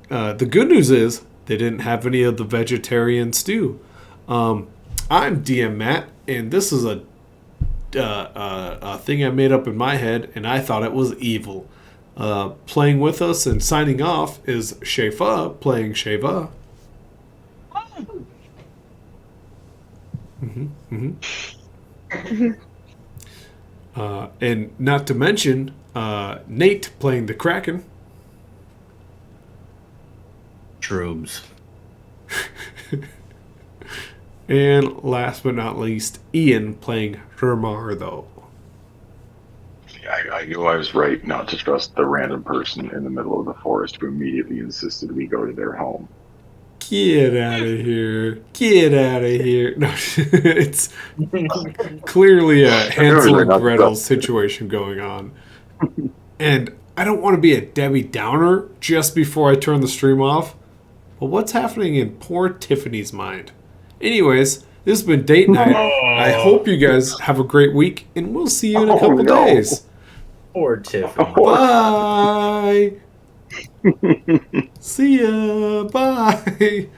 good news is they didn't have any of the vegetarian stew. I'm DM Matt, and this is a thing I made up in my head, and I thought it was evil. Playing with us and signing off is Shefa playing Sheva. And not to mention Nate playing the Kraken. Shrooms. And last but not least, Ian playing Hermardo. I knew I was right not to trust the random person in the middle of the forest who immediately insisted we go to their home. Get out of here. Get out of here. No, it's clearly a Hansel and Gretel situation going on. And I don't want to be a Debbie Downer just before I turn the stream off. But what's happening in poor Tiffany's mind? Anyways, this has been date night. I hope you guys have a great week, and we'll see you in a couple days. Poor Tiffany. Bye. See ya. Bye.